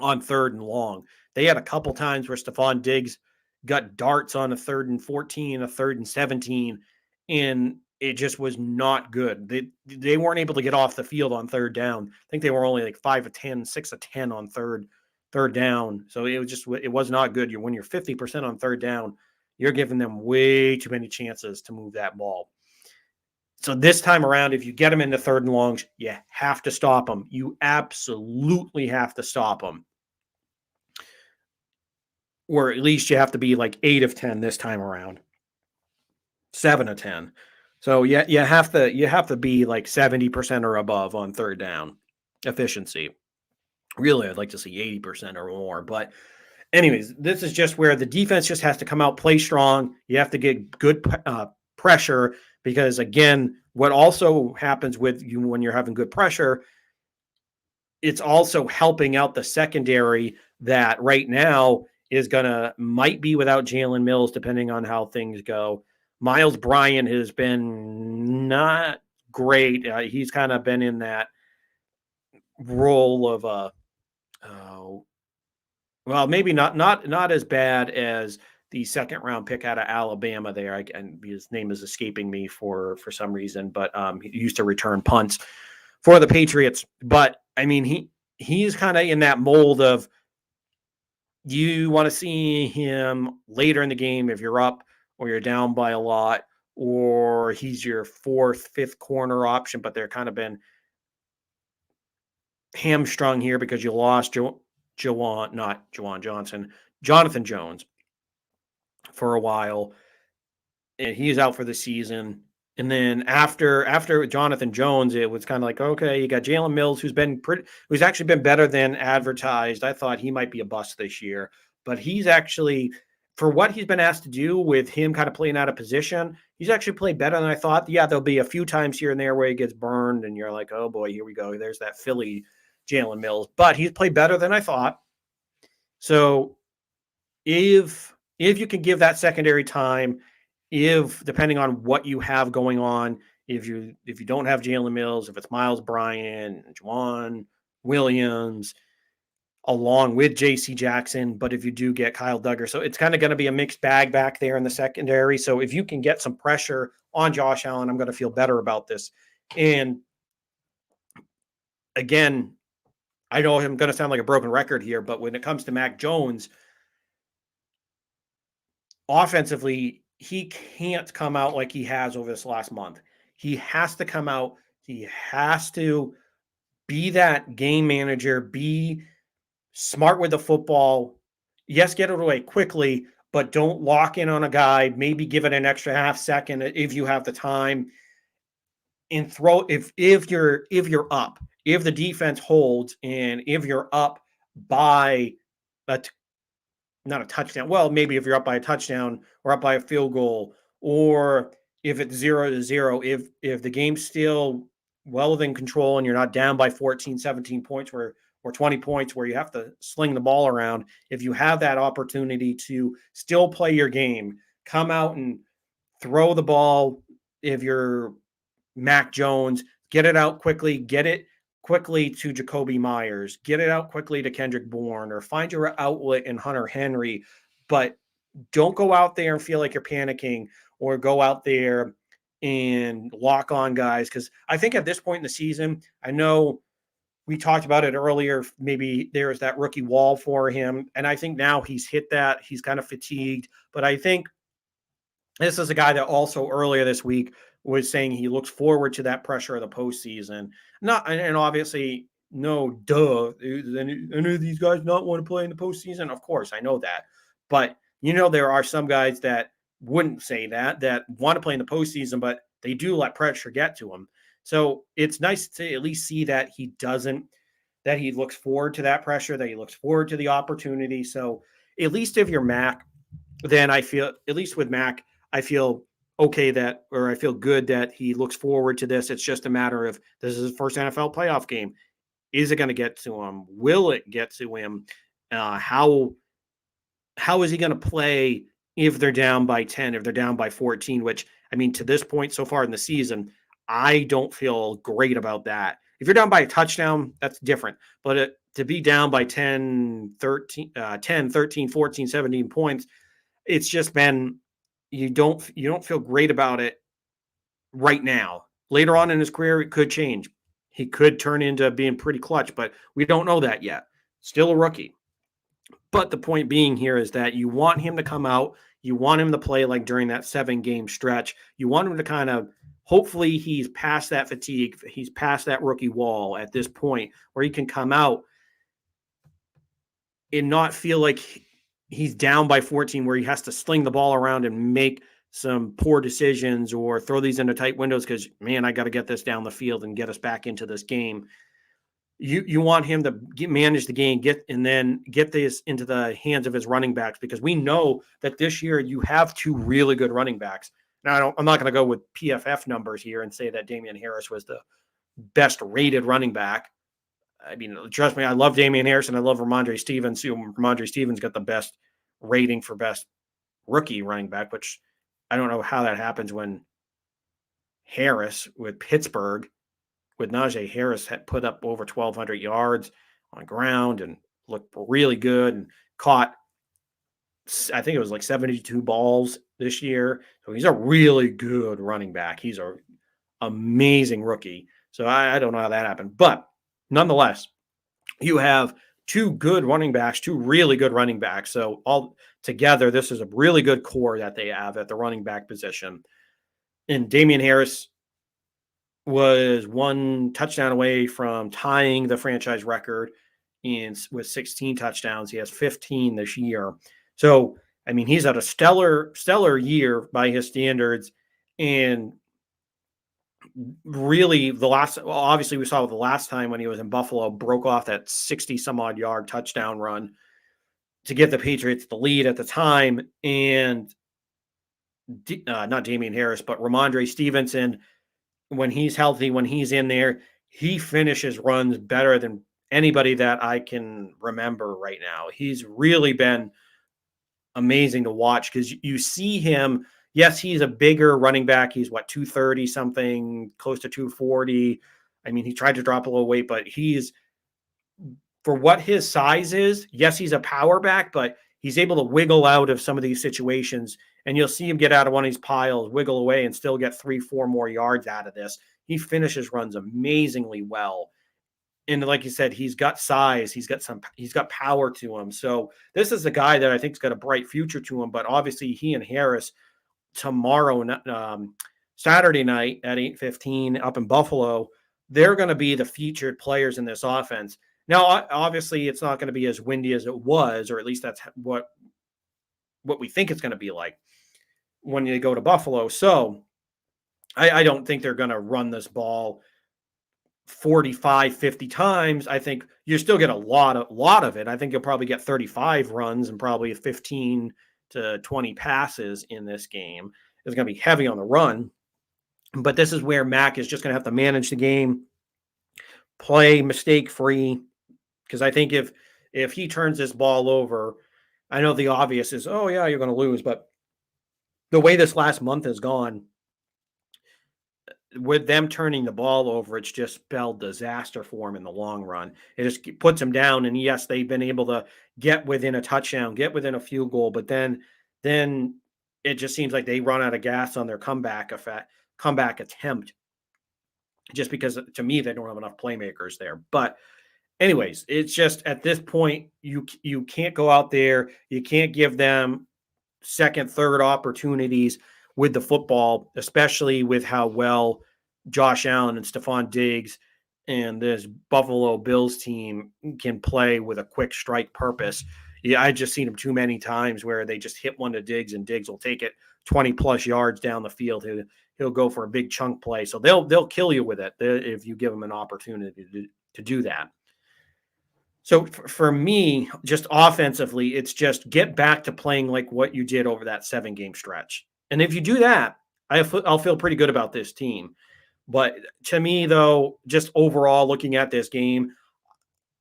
on third and long. They had a couple times where Stephon Diggs got darts on a 3rd and 14, a 3rd and 17, and it just was not good. They weren't able to get off the field on third down. I think they were only like 5 of 10, 6 of 10 on third down. So it was not good. When you're 50% on third down, you're giving them way too many chances to move that ball. So this time around, if you get them into third and longs, you have to stop them. You absolutely have to stop them. Or at least you have to be like 8 of 10 this time around. 7 of 10. So yeah, you have to be like 70% or above on third down efficiency. Really, I'd like to see 80% or more. But anyways, this is just where the defense just has to come out, play strong. You have to get good pressure, because again, what also happens with you when you're having good pressure, it's also helping out the secondary that right now might be without Jalen Mills, depending on how things go. Miles Bryant has been not great. He's kind of been in that role of well, maybe not as bad as the second round pick out of Alabama there. And his name is escaping me for some reason, but he used to return punts for the Patriots. But I mean, he's kind of in that mold of, you want to see him later in the game if you're up or you're down by a lot, or he's your 4th, 5th corner option, but they're kind of been hamstrung here because you lost Jonathan Jones for a while, and he's out for the season. And then after Jonathan Jones, it was kind of like, okay, you got Jalen Mills, who's actually been better than advertised. I thought he might be a bust this year, but he's actually, for what he's been asked to do with him kind of playing out of position, he's actually played better than I thought. Yeah, there'll be a few times here and there where he gets burned, and you're like, oh boy, here we go. There's that Philly Jalen Mills, but he's played better than I thought. So if you can give that secondary time, depending on what you have going on, if you don't have Jalen Mills, if it's Miles Bryant, Juwan Williams, along with J.C. Jackson, but if you do get Kyle Duggar, so it's kind of going to be a mixed bag back there in the secondary. So if you can get some pressure on Josh Allen, I'm going to feel better about this. And again, I know I'm going to sound like a broken record here, but when it comes to Mac Jones, offensively, he can't come out like he has over this last month. He has to come out. He has to be that game manager, be smart with the football. Yes, get it away quickly, but don't lock in on a guy. Maybe give it an extra half second if you have the time. And throw if you're up, if the defense holds, and if you're up by not a touchdown. Well, maybe if you're up by a touchdown or up by a field goal, or if it's 0-0, if the game's still well within control and you're not down by 14, 17 points or 20 points where you have to sling the ball around, if you have that opportunity to still play your game, come out and throw the ball. If you're Mac Jones, get it out quickly, get it quickly to Jacoby Myers, get it out quickly to Kendrick Bourne, or find your outlet in Hunter Henry, but don't go out there and feel like you're panicking, or go out there and lock on guys. Because I think at this point in the season, I know we talked about it earlier, maybe there's that rookie wall for him, and I think now he's hit that. He's kind of fatigued, but I think this is a guy that also earlier this week was saying he looks forward to that pressure of the postseason. And obviously, no, duh. Any of these guys not want to play in the postseason? Of course, I know that. But, there are some guys that wouldn't say that want to play in the postseason, but they do let pressure get to them. So it's nice to at least see that that he looks forward to that pressure, that he looks forward to the opportunity. So at least if you're Mac, then I feel, at least with Mac, I feel okay I feel good that he looks forward to this. It's just a matter of, this is his first NFL playoff game. Is it going to get to him? Will it get to him? How is he going to play if they're down by 10, if they're down by 14, which, I mean, to this point so far in the season, I don't feel great about that. If you're down by a touchdown, that's different. But to be down by 10, 13, 10, 13, 14, 17 points, it's just been you don't feel great about it right now. Later on in his career, it could change. He could turn into being pretty clutch, but we don't know that yet. Still a rookie. But the point being here is that you want him to come out. You want him to play like during that 7-game stretch. You want him to kind of, hopefully, he's past that fatigue. He's past that rookie wall at this point where he can come out and not feel like he's down by 14, where he has to sling the ball around and make some poor decisions or throw these into tight windows because, man, I got to get this down the field and get us back into this game. You want him to manage the game, get this into the hands of his running backs, because we know that this year you have 2 really good running backs. Now, I'm not going to go with PFF numbers here and say that Damian Harris was the best rated running back. I mean, trust me, I love Damian Harris and I love Ramondre Stevens. Ramondre Stevens got the best rating for best rookie running back, which I don't know how that happens when Harris with Pittsburgh, with Najee Harris, had put up over 1,200 yards on ground and looked really good and caught, I think it was like 72 balls this year. So he's a really good running back. He's an amazing rookie. So I don't know how that happened. But nonetheless, you have 2 good running backs, 2 really good running backs. So all together, this is a really good core that they have at the running back position. And Damian Harris was 1 touchdown away from tying the franchise record with 16 touchdowns. He has 15 this year. So, I mean, he's had a stellar year by his standards. And really obviously we saw the last time when he was in Buffalo, broke off that 60 some odd yard touchdown run to give the Patriots the lead at the time. And not Damian Harris, but Ramondre Stevenson, when he's healthy, when he's in there, he finishes runs better than anybody that I can remember right now. He's really been amazing to watch because you see him. Yes, he's a bigger running back. He's 230 something, close to 240. I mean, he tried to drop a little weight, but he's, for what his size is, yes, he's a power back, but he's able to wiggle out of some of these situations. And you'll see him get out of one of these piles, wiggle away, and still get 3-4 more yards out of this. He finishes runs amazingly well. And like you said, he's got size. He's got power to him. So this is a guy that I think's got a bright future to him. But obviously, he and Harris tomorrow, Saturday night at 8:15 up in Buffalo, they're going to be the featured players in this offense. Now, obviously, it's not going to be as windy as it was, or at least that's what we think it's going to be like when you go to Buffalo. So I don't think they're going to run this ball 45, 50 times. I think you still get a lot of it. I think you'll probably get 35 runs and probably 15 to 20 passes in this game. It's going to be heavy on the run. But this is where Mac is just going to have to manage the game, play mistake-free, because I think if he turns this ball over, I know the obvious is, oh, yeah, you're going to lose. But the way this last month has gone, with them turning the ball over, it's just spelled disaster for him in the long run. It just puts him down. And yes, they've been able to get within a touchdown, get within a field goal, but then it just seems like they run out of gas on their comeback attempt, just because to me, they don't have enough playmakers there. But anyways, it's just at this point, you can't go out there. You can't give them second, third opportunities with the football, especially with how well Josh Allen and Stephon Diggs and this Buffalo Bills team can play with a quick strike purpose. Yeah, I just seen them too many times where they just hit one to Diggs and Diggs will take it 20 plus yards down the field. He'll go for a big chunk play. So they'll kill you with it if you give them an opportunity to do that. So for me, just offensively, it's just get back to playing like what you did over that 7-game stretch. And if you do that, I'll feel pretty good about this team. But to me, though, just overall looking at this game,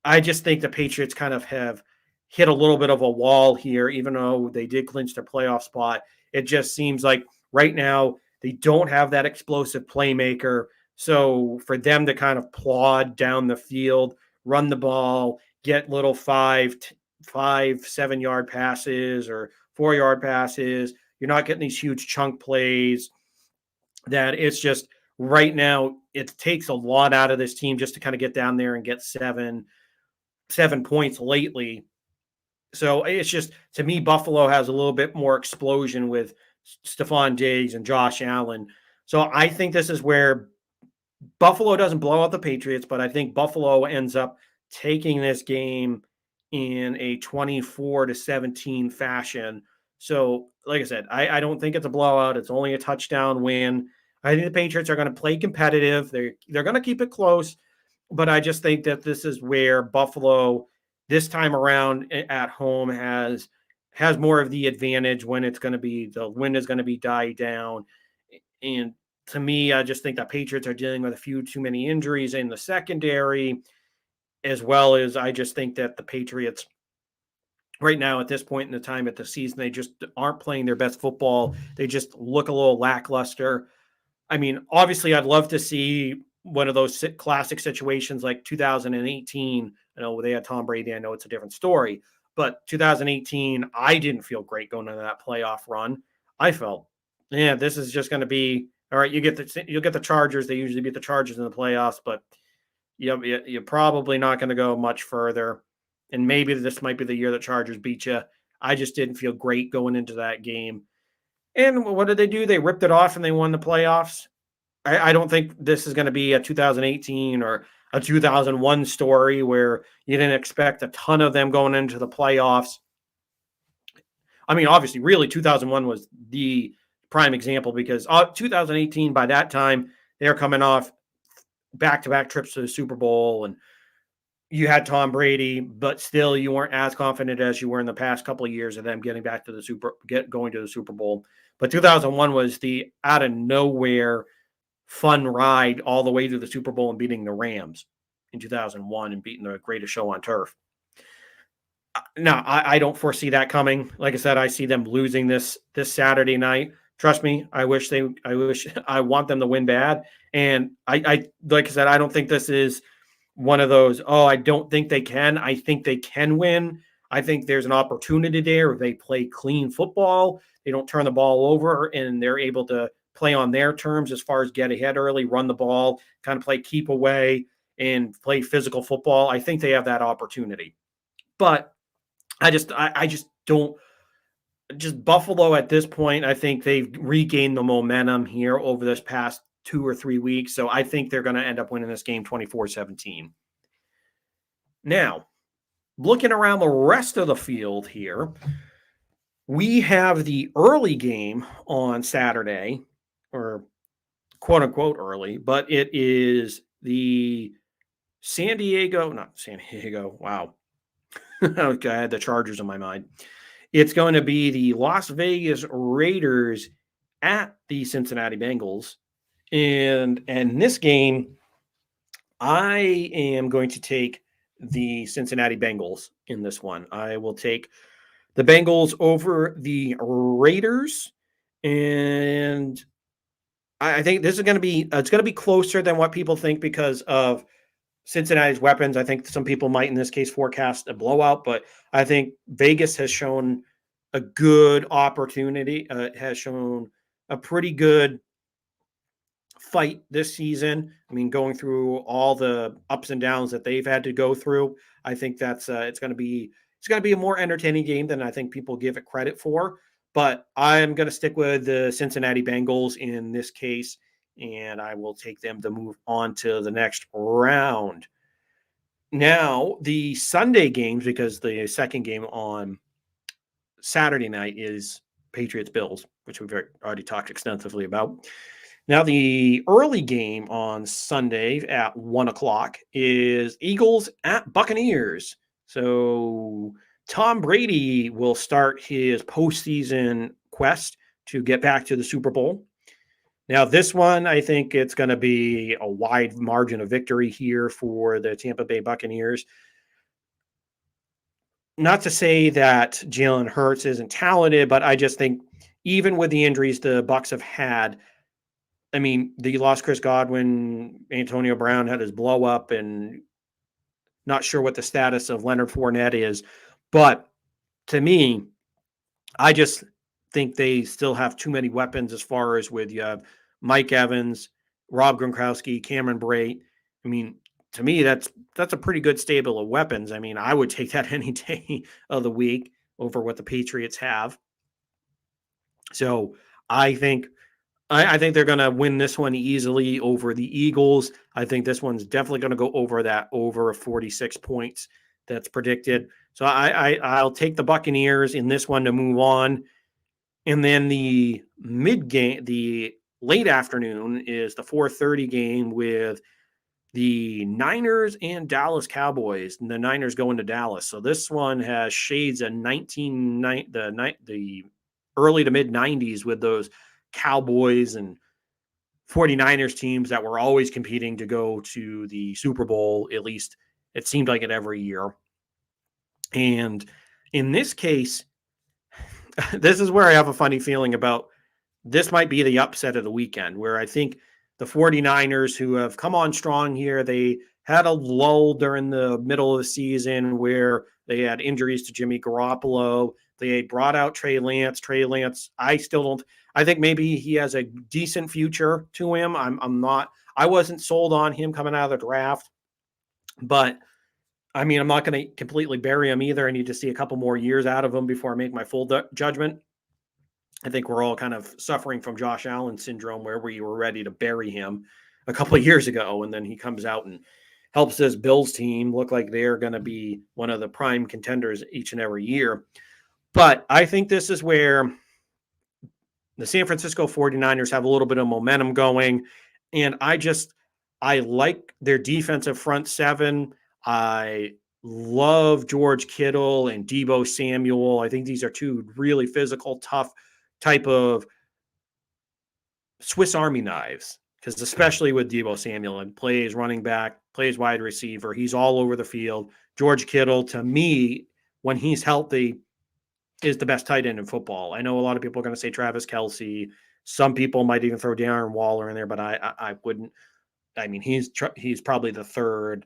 I just think the Patriots kind of have hit a little bit of a wall here, even though they did clinch their playoff spot. It just seems like right now they don't have that explosive playmaker. So for them to kind of plod down the field, run the ball, get little 7-yard passes or 4-yard passes, you're not getting these huge chunk plays. That it's just right now it takes a lot out of this team just to kind of get down there and get seven points lately. So it's just, to me, Buffalo has a little bit more explosion with Stephon Diggs and Josh Allen. So I think this is where Buffalo doesn't blow out the Patriots, but I think Buffalo ends up taking this game in a 24-17 fashion. So, like I said, I don't think it's a blowout. It's only a touchdown win. I think the Patriots are going to play competitive. They're going to keep it close, but I just think that this is where Buffalo this time around at home has more of the advantage when it's going to be, the wind is going to be died down. And to me, I just think that Patriots are dealing with a few too many injuries in the secondary, as well as I just think that the Patriots right now at this point in the time at the season, they just aren't playing their best football. They just look a little lackluster. I mean, obviously, I'd love to see one of those classic situations like 2018. I know they had Tom Brady. I know it's a different story, but 2018, I didn't feel great going into that playoff run. I felt, yeah, this is just going to be all right. You'll get the Chargers. They usually beat the Chargers in the playoffs, but you're probably not going to go much further. And maybe this might be the year the Chargers beat you. I just didn't feel great going into that game. And what did they do? They ripped it off and they won the playoffs. I don't think this is going to be a 2018 or a 2001 story where you didn't expect a ton of them going into the playoffs. I mean, obviously, really, 2001 was the prime example because 2018, by that time, they were coming off back-to-back trips to the Super Bowl, and you had Tom Brady, but still you weren't as confident as you were in the past couple of years of them getting back to going to the Super Bowl. But 2001 was the out of nowhere fun ride all the way to the Super Bowl and beating the Rams in 2001 and beating the greatest show on turf. No, I don't foresee that coming. Like I said, I see them losing this Saturday night. Trust me, I I want them to win bad. And I like I said, I don't think this is one of those, oh, I don't think they can. I think they can win. I think there's an opportunity there. They play clean football. They don't turn the ball over, and they're able to play on their terms as far as get ahead early, run the ball, kind of play keep away, and play physical football. I think they have that opportunity. But I just don't. Just Buffalo at this point, I think they've regained the momentum here over this past 2 or 3 weeks. So I think they're going to end up winning this game 24-17. Now, looking around the rest of the field here, we have the early game on Saturday, or quote unquote early, but it is the not San Diego. Wow. I had the Chargers in my mind. It's going to be the Las Vegas Raiders at the Cincinnati Bengals. And this game, I am going to take the Cincinnati Bengals in this one. I will take the Bengals over the Raiders. And I think this is going to be, it's going to be closer than what people think because of Cincinnati's weapons. I think some people might, in this case, forecast a blowout, but I think Vegas has shown a good opportunity, has shown a pretty good fight this season. I mean, going through all the ups and downs that they've had to go through, I think that's it's going to be a more entertaining game than I think people give it credit for. But I'm going to stick with the Cincinnati Bengals in this case, and I will take them to move on to the next round. Now, the Sunday games, because the second game on Saturday night is Patriots Bills, which we've already talked extensively about. Now, the early game on Sunday at 1:00 is Eagles at Buccaneers. So Tom Brady will start his postseason quest to get back to the Super Bowl. Now, this one, I think it's going to be a wide margin of victory here for the Tampa Bay Buccaneers. not to say that Jalen Hurts isn't talented, but I just think even with the injuries the Bucs have had, I mean, they lost Chris Godwin, Antonio Brown had his blow up, and not sure what the status of Leonard Fournette is. But to me, I just think they still have too many weapons as far as with you have Mike Evans, Rob Gronkowski, Cameron Brate. I mean, to me, that's a pretty good stable of weapons. I mean, I would take that any day of the week over what the Patriots have. So I think I think they're going to win this one easily over the Eagles. I think this one's definitely going to go over that over 46 points that's predicted. So I'll take the Buccaneers in this one to move on. And then the mid game, the late afternoon is the 4:30 game with the Niners and Dallas Cowboys. And the Niners going to Dallas. So this one has shades of the early to mid 90s with those Cowboys and 49ers teams that were always competing to go to the Super Bowl. At least it seemed like it every year. And in this case, this is where I have a funny feeling about this might be the upset of the weekend, where I think the 49ers, who have come on strong here, they had a lull during the middle of the season where they had injuries to Jimmy Garoppolo. They brought out Trey Lance. Trey Lance, I still don't. I think maybe he has a decent future to him. I'm not. I wasn't sold on him coming out of the draft, but I mean, I'm not going to completely bury him either. I need to see a couple more years out of him before I make my full judgment. I think we're all kind of suffering from Josh Allen syndrome where we were ready to bury him a couple of years ago. And then he comes out and helps this Bills team look like they're going to be one of the prime contenders each and every year. But I think this is where the San Francisco 49ers have a little bit of momentum going. And I like their defensive front seven. I love George Kittle and Deebo Samuel. I think these are two really physical, tough type of Swiss Army knives, because especially with Deebo Samuel and plays running back, plays wide receiver, he's all over the field. George Kittle, to me, when he's healthy, is the best tight end in football. I know a lot of people are going to say Travis Kelce. Some people might even throw Darren Waller in there, but I wouldn't. I mean, he's probably the third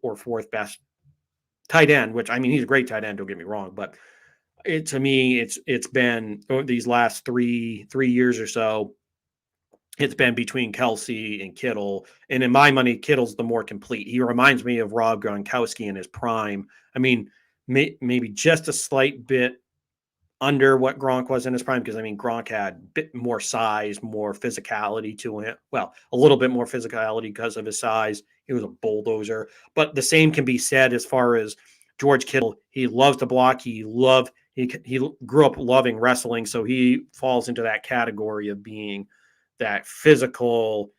or fourth best tight end. Which I mean, he's a great tight end. Don't get me wrong, but to me, it's been these last three years or so. It's been between Kelce and Kittle, and in my money, Kittle's the more complete. He reminds me of Rob Gronkowski in his prime. I mean, maybe just a slight bit under what Gronk was in his prime, because I mean Gronk had a bit more size, more physicality to him. Well, a little bit more physicality because of his size. He was a bulldozer. But the same can be said as far as George Kittle. He loves to block. He grew up loving wrestling, so he falls into that category of being that physical,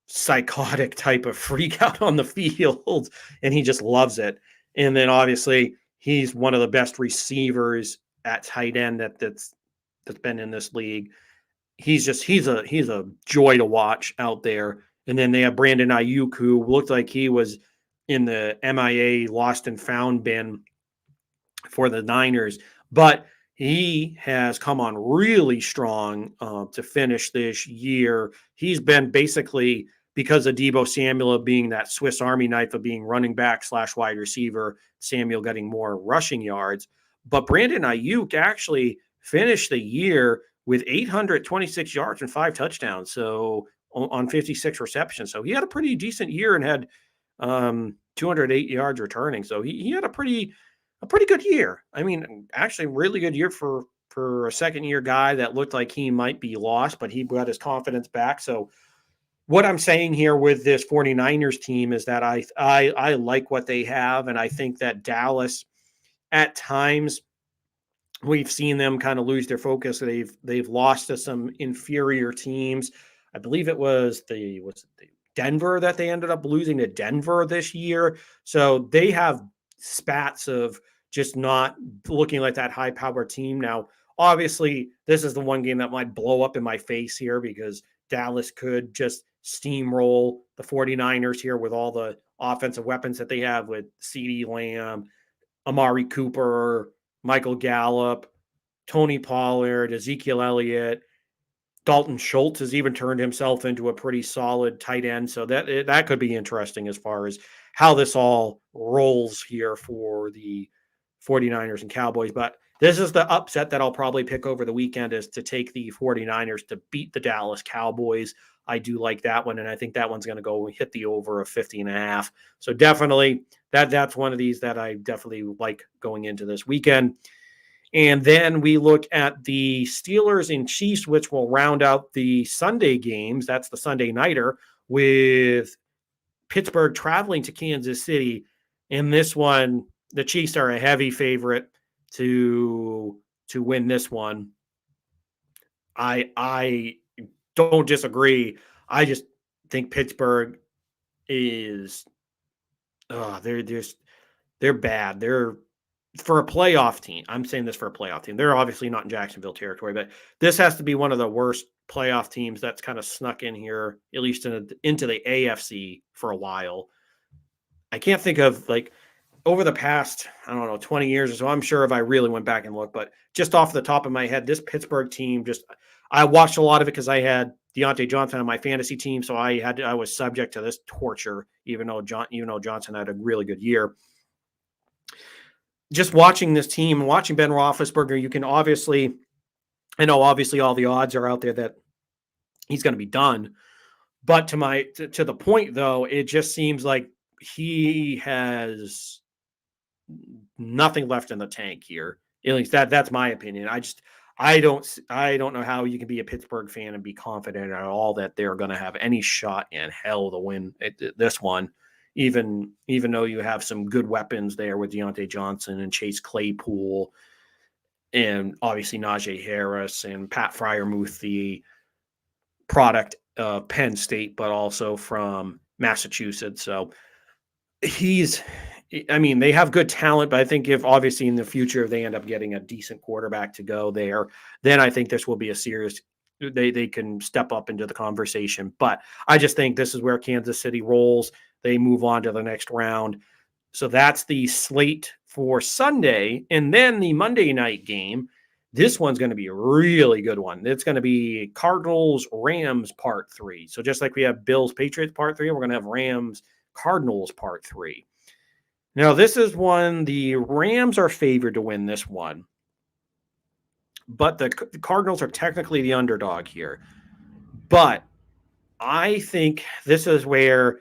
psychotic type of freak out on the field, and he just loves it. And then obviously he's one of the best receivers at tight end that's been in this league. He's a joy to watch out there. And then they have Brandon Ayuk, who looked like he was in the MIA lost and found bin for the Niners, but he has come on really strong to finish this year. He's been basically, because of Deebo Samuel being that Swiss Army knife of being running back / wide receiver, Samuel getting more rushing yards. But Brandon Ayuk actually finished the year with 826 yards and 5 touchdowns. So on 56 receptions. So he had a pretty decent year and had 208 yards returning. So he had a pretty good year. I mean, actually really good year for a second year guy that looked like he might be lost, but he got his confidence back. So what I'm saying here with this 49ers team is that I like what they have. And I think that Dallas at times we've seen them kind of lose their focus. They've lost to some inferior teams. I believe it was the Denver that they ended up losing to Denver this year. So they have spats of just not looking like that high powered team. Now, obviously, this is the one game that might blow up in my face here because Dallas could just steamroll the 49ers here with all the offensive weapons that they have with CeeDee Lamb, Amari Cooper, Michael Gallup, Tony Pollard, Ezekiel Elliott. Dalton Schultz has even turned himself into a pretty solid tight end. So that could be interesting as far as how this all rolls here for the 49ers and Cowboys. But this is the upset that I'll probably pick over the weekend, is to take the 49ers to beat the Dallas Cowboys. I do like that one, and I think that one's going to go hit the over of 50.5. So definitely that's one of these that I definitely like going into this weekend. And then we look at the Steelers and Chiefs, which will round out the Sunday games. That's the Sunday nighter, with Pittsburgh traveling to Kansas City. In this one, the Chiefs are a heavy favorite to win this one. I don't disagree. I just think Pittsburgh is they're bad. They're, for a playoff team, I'm saying this for a playoff team. They're obviously not in Jacksonville territory, but this has to be one of the worst playoff teams that's kind of snuck in here, at least into the AFC for a while. I can't think of, like, over the past, 20 years or so, I'm sure if I really went back and looked, but just off the top of my head, this Pittsburgh team I watched a lot of it because I had Deontay Johnson on my fantasy team, so I was subject to this torture, even though Johnson had a really good year. Just watching this team and watching Ben Roethlisberger, you can obviously all the odds are out there that he's going to be done. But to the point, though, it just seems like he has nothing left in the tank here. At least that's my opinion. I don't know how you can be a Pittsburgh fan and be confident at all that they're going to have any shot in hell to win this one. Even though you have some good weapons there with Deontay Johnson and Chase Claypool, and obviously Najee Harris and Pat Freiermuth, the product of Penn State, but also from Massachusetts. So they have good talent, but I think if obviously in the future if they end up getting a decent quarterback to go there, then I think this will be a serious. They can step up into the conversation. But I just think this is where Kansas City rolls. They move on to the next round. So that's the slate for Sunday. And then the Monday night game, this one's going to be a really good one. It's going to be Cardinals-Rams Part 3. So just like we have Bills-Patriots Part 3, we're going to have Rams-Cardinals Part 3. Now, this is one, the Rams are favored to win this one. But the Cardinals are technically the underdog here. But I think this is where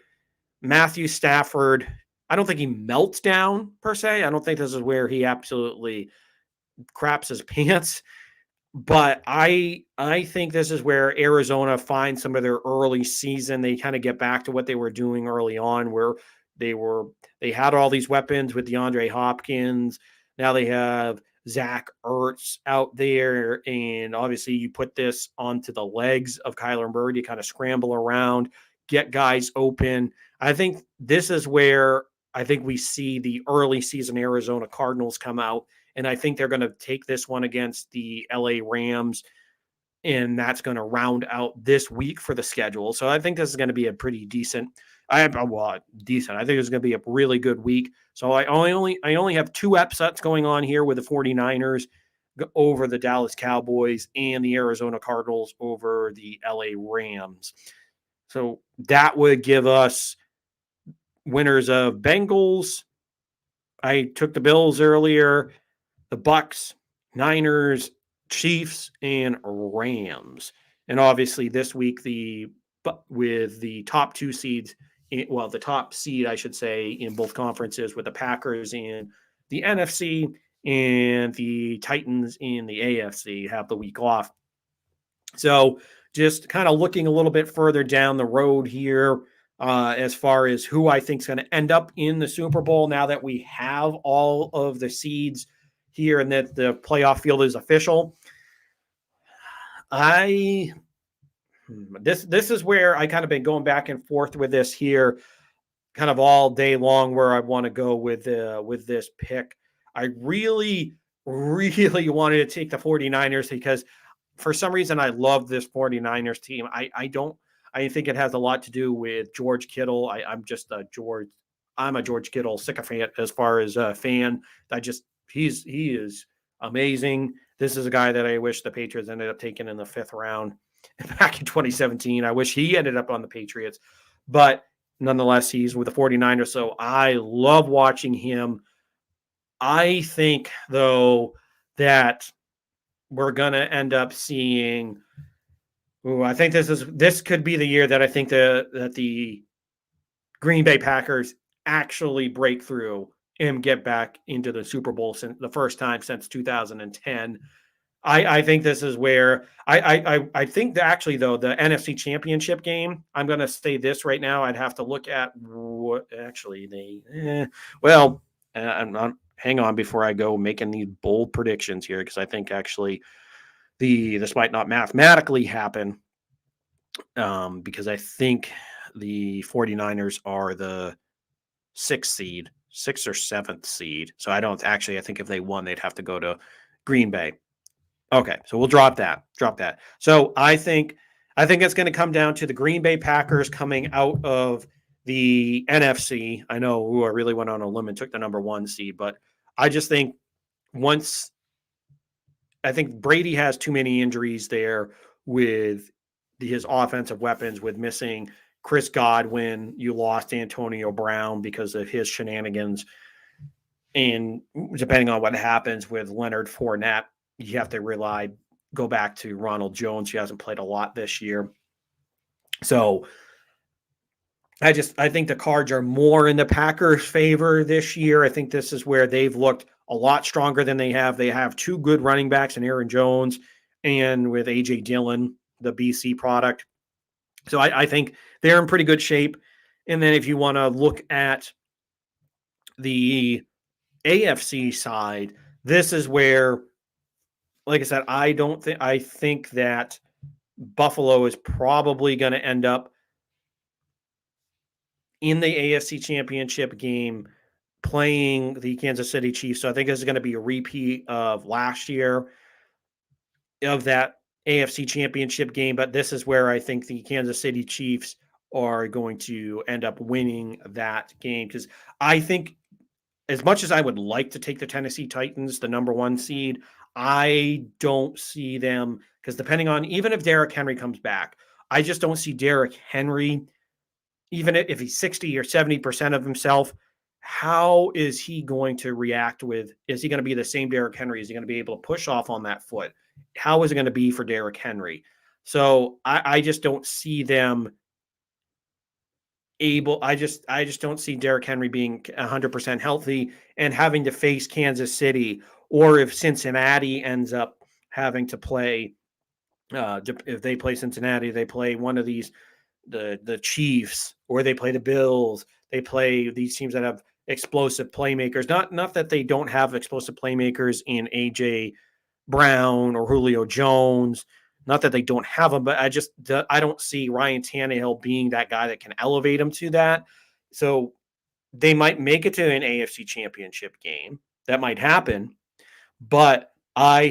Matthew Stafford, I don't think he melts down per se. I don't think this is where he absolutely craps his pants. But I think this is where Arizona finds some of their early season. They kind of get back to what they were doing early on, where they had all these weapons with DeAndre Hopkins. Now they have Zach Ertz out there. And obviously you put this onto the legs of Kyler Murray. You kind of scramble around, get guys open. I think this is where I think we see the early season Arizona Cardinals come out. And I think they're going to take this one against the LA Rams. And that's going to round out this week for the schedule. So I think this is going to be a pretty decent. I think it's going to be a really good week. So I only have two upsets going on here with the 49ers over the Dallas Cowboys and the Arizona Cardinals over the LA Rams. So that would give us winners of Bengals. I took the Bills earlier, the Bucks, Niners, Chiefs, and Rams. And obviously this week, with the top two seeds, the top seed, I should say, in both conferences, with the Packers in the NFC and the Titans in the AFC, have the week off. So just kind of looking a little bit further down the road here, as far as who I think is going to end up in the Super Bowl, now that we have all of the seeds here and that the playoff field is official. This is where I kind of been going back and forth with this here kind of all day long, where I want to go with this pick. I really, really wanted to take the 49ers because for some reason I love this 49ers team. I think it has a lot to do with George Kittle. I'm just a George. I'm a George Kittle sycophant as far as a fan. He is amazing. This is a guy that I wish the Patriots ended up taking in the 5th round back in 2017. I wish he ended up on the Patriots, but nonetheless, he's with the 49ers. So I love watching him. I think, though, that we're going to end up seeing. Ooh, I think this could be the year that I think that the Green Bay Packers actually break through and get back into the Super Bowl since the first time since 2010. I think this is where I think that actually, though, the NFC Championship game, I'm going to say this right now. I'd have to look at what actually I'm not. Hang on before I go making these bold predictions here, because I think actually this might not mathematically happen, because I think the 49ers are the 6th or 7th seed. So I think if they won, they'd have to go to Green Bay. Okay, so we'll drop that. So I think it's going to come down to the Green Bay Packers coming out of the NFC. I know I really went on a limb and took the number 1 seed, but I just think I think Brady has too many injuries there with his offensive weapons, with missing Chris Godwin. You lost Antonio Brown because of his shenanigans. And depending on what happens with Leonard Fournette, you have to go back to Ronald Jones, who hasn't played a lot this year. So I think the cards are more in the Packers' favor this year. I think this is where they've looked a lot stronger than they have. They have 2 good running backs in Aaron Jones and with A.J. Dillon, the BC product. So I think they're in pretty good shape. And then if you want to look at the AFC side, this is where, like I said, I think that Buffalo is probably going to end up in the AFC Championship game playing the Kansas City Chiefs. So I think this is going to be a repeat of last year of that AFC Championship game. But this is where I think the Kansas City Chiefs are going to end up winning that game, because I think, as much as I would like to take the Tennessee Titans, the number 1 seed, I don't see them, because depending on, even if Derrick Henry comes back, I just don't see Derrick Henry, even if he's 60 or 70% of himself, how is he going to react is he going to be the same Derrick Henry? Is he going to be able to push off on that foot? How is it going to be for Derrick Henry? So I just don't see them I just don't see Derrick Henry being 100% healthy and having to face Kansas City, or if Cincinnati ends up having to play, if they play Cincinnati, they play one of these, the Chiefs, or they play the Bills. They play these teams that have explosive playmakers. Not that they don't have explosive playmakers in AJ Brown or Julio Jones. Not that they don't have them, but I don't see Ryan Tannehill being that guy that can elevate them to that. So they might make it to an AFC Championship game. That might happen, but I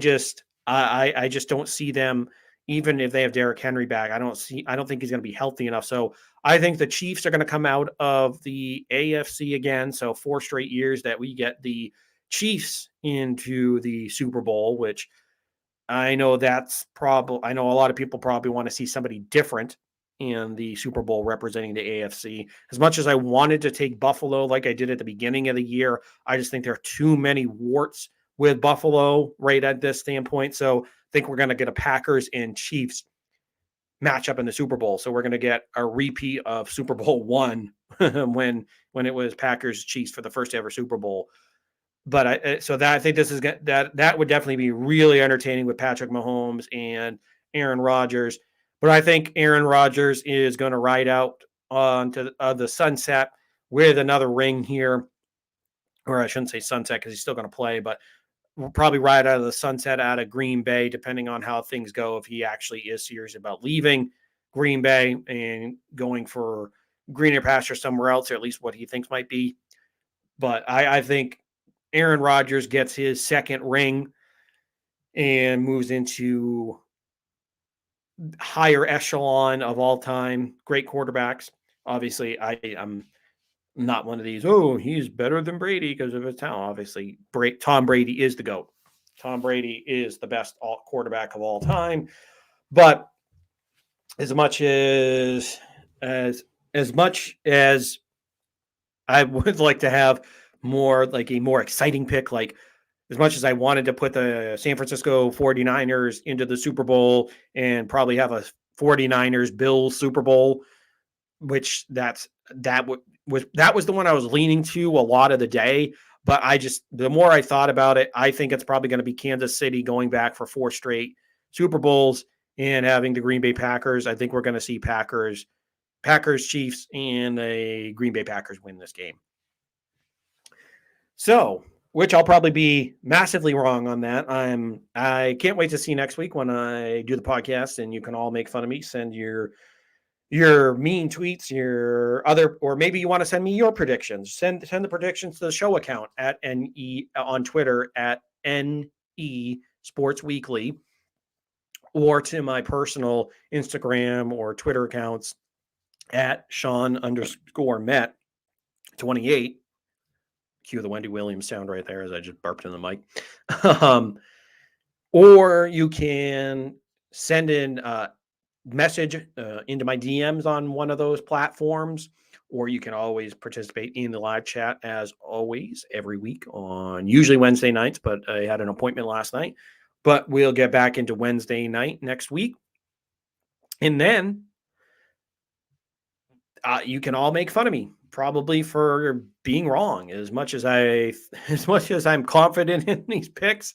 just don't see them. Even if they have Derrick Henry back, I don't think he's going to be healthy enough. So I think the Chiefs are going to come out of the AFC again. So 4 straight years that we get the Chiefs into the Super Bowl, which I know I know a lot of people probably want to see somebody different in the Super Bowl representing the AFC. As much as I wanted to take Buffalo like I did at the beginning of the year, I just think there are too many warts with Buffalo right at this standpoint. So I think we're going to get a Packers and Chiefs matchup in the Super Bowl. So we're going to get a repeat of Super Bowl 1 when it was Packers Chiefs for the first ever Super Bowl. But I think this is that would definitely be really entertaining with Patrick Mahomes and Aaron Rodgers. But I think Aaron Rodgers is going to ride out onto the sunset with another ring here, or I shouldn't say sunset because he's still going to play, but we'll probably ride out of the sunset out of Green Bay, depending on how things go. If he actually is serious about leaving Green Bay and going for greener pasture somewhere else, or at least what he thinks might be. But I think Aaron Rodgers gets his 2nd ring and moves into higher echelon of all time great quarterbacks. Obviously, I'm not one of these, oh, he's better than Brady because of his talent. Obviously, Tom Brady is the GOAT. Tom Brady is the best quarterback of all time. But as much as I would like to have a more exciting pick, like as much as I wanted to put the San Francisco 49ers into the Super Bowl and probably have a 49ers Bills Super Bowl, which that was the one I was leaning to a lot of the day. But the more I thought about it, I think it's probably going to be Kansas City going back for 4 straight Super Bowls and having the Green Bay Packers. I think we're going to see Packers, Chiefs, and the Green Bay Packers win this game. So, which I'll probably be massively wrong on that. I can't wait to see next week when I do the podcast and you can all make fun of me, send your mean tweets, or maybe you want to send me your predictions. Send the predictions to the show account at NE on Twitter at NE Sports Weekly, or to my personal Instagram or Twitter accounts at Sean_Met28. Cue the Wendy Williams sound right there as I just burped in the mic. Or you can send in message into my DMs on one of those platforms, or you can always participate in the live chat as always every week on usually Wednesday nights, but I had an appointment last night. But we'll get back into Wednesday night next week. And then you can all make fun of me probably for being wrong. As much as I'm confident in these picks,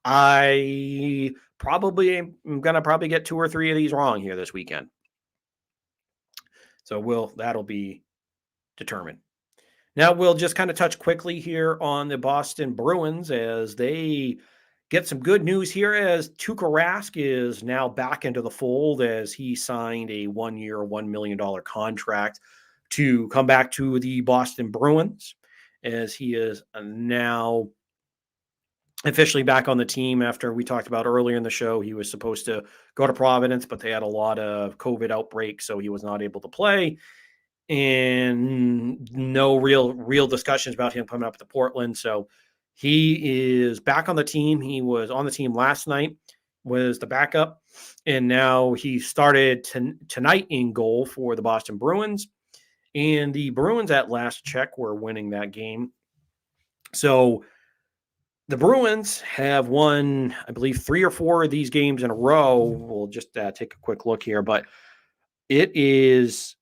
I am going to get 2 or 3 of these wrong here this weekend. So that'll be determined. Now we'll just kind of touch quickly here on the Boston Bruins as they get some good news here, as Tuukka Rask is now back into the fold as he signed a 1-year, $1 million contract to come back to the Boston Bruins, as he is now officially back on the team. After we talked about earlier in the show, he was supposed to go to Providence, but they had a lot of COVID outbreaks, so he was not able to play. And no real discussions about him coming up to Portland. So he is back on the team. He was on the team last night, was the backup, and now he started tonight in goal for the Boston Bruins. And the Bruins, at last check, were winning that game. So the Bruins have won, I believe, 3 or 4 of these games in a row. We'll just take a quick look here, but it is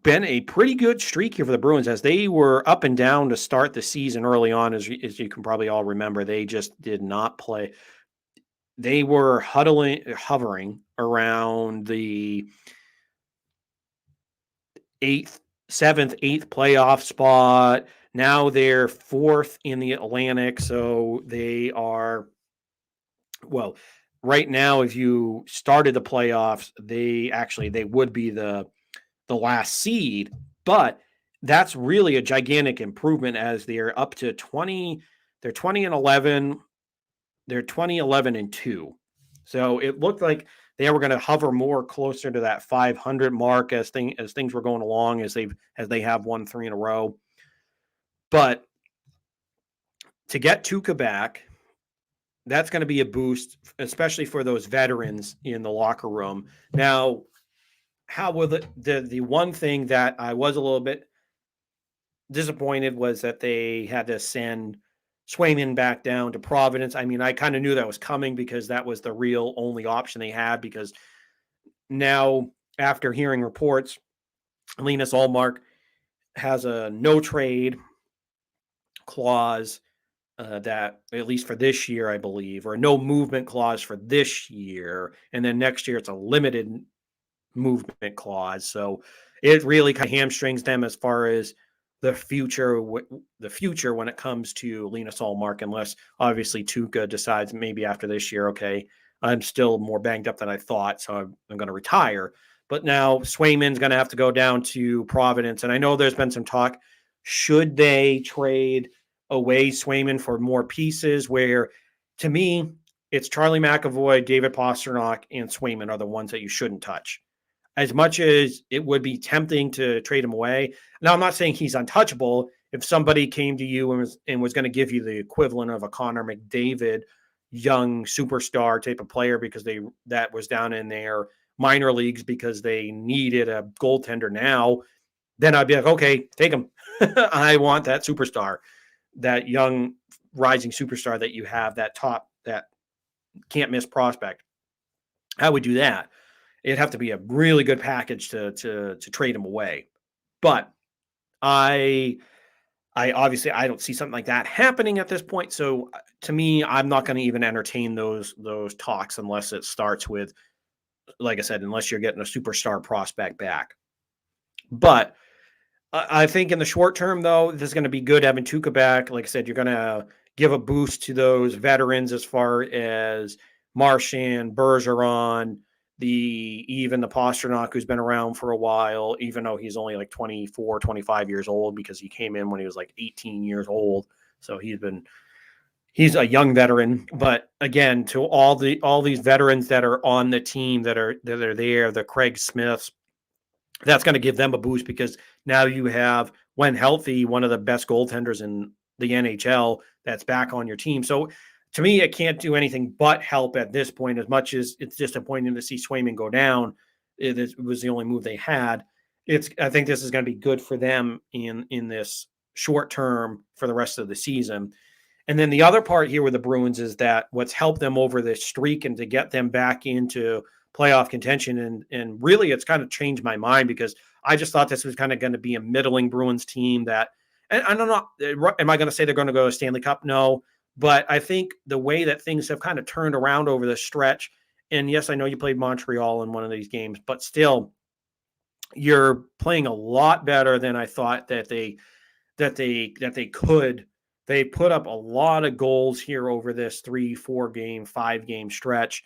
been a pretty good streak here for the Bruins, as they were up and down to start the season early on. As you can probably all remember, they just did not play. They were hovering around the 7th, 8th playoff spot. Now they're 4th in the Atlantic. So they are, well, right now, if you started the playoffs, they would be the last seed, but that's really a gigantic improvement, as they're up to 20. They're 20-11. They're 20-11-2. So it looked like they were going to hover more closer to that 500 mark as things were going along, as they have won 3 in a row. But to get Tuukka back, that's going to be a boost, especially for those veterans in the locker room. Now, how will the one thing that I was a little bit disappointed was that they had to send Swayman back down to Providence. I mean, I kind of knew that was coming because that was the real only option they had, because now, after hearing reports, Linus Ullmark has a no trade clause that, at least for this year, I believe, or no movement clause for this year. And then next year it's a limited movement clause. So it really kind of hamstrings them as far as the future when it comes to Linus Ullmark, unless obviously Tuukka decides maybe after this year, okay, I'm still more banged up than I thought, so I'm going to retire. But now Swayman's going to have to go down to Providence. And I know there's been some talk, should they trade away Swayman for more pieces, where, to me, it's Charlie McAvoy, David Pastrnak, and Swayman are the ones that you shouldn't touch. as much as it would be tempting to trade him away. Now, I'm not saying he's untouchable. If somebody came to you and was going to give you the equivalent of a Connor McDavid, young superstar type of player, because that was down in their minor leagues because they needed a goaltender now, then I'd be like, okay, take him. I want that superstar, that young rising superstar that you have, that top, that can't miss prospect. I would do that. It'd have to be a really good package to trade him away. But I obviously I don't see something like that happening at this point. So to me, I'm not going to even entertain those talks unless it starts with, like I said, unless you're getting a superstar prospect back. But I think in the short term, though, this is going to be good having Tuukka back. Like I said, you're going to give a boost to those veterans as far as Marchand, Bergeron, even the Pastrnak, who's been around for a while, even though he's only like 24, 25 years old, because he came in when he was like 18 years old. So he's a young veteran. But again, to all these veterans that are on the team that are there, the Craig Smiths, that's going to give them a boost, because now you have, when healthy, one of the best goaltenders in the NHL that's back on your team. So to me, it can't do anything but help at this point. As much as it's disappointing to see Swayman go down, it was the only move they had. I think this is going to be good for them in this short term for the rest of the season. And then the other part here with the Bruins is that what's helped them over this streak and to get them back into playoff contention. And really, it's kind of changed my mind, because I just thought this was kind of going to be a middling Bruins team that, and I don't know, am I going to say they're going to go to Stanley Cup? No. But I think the way that things have kind of turned around over the stretch, and yes, I know you played Montreal in one of these games, but still, you're playing a lot better than I thought that they could. They put up a lot of goals here over this 3-4 game, 5 game stretch.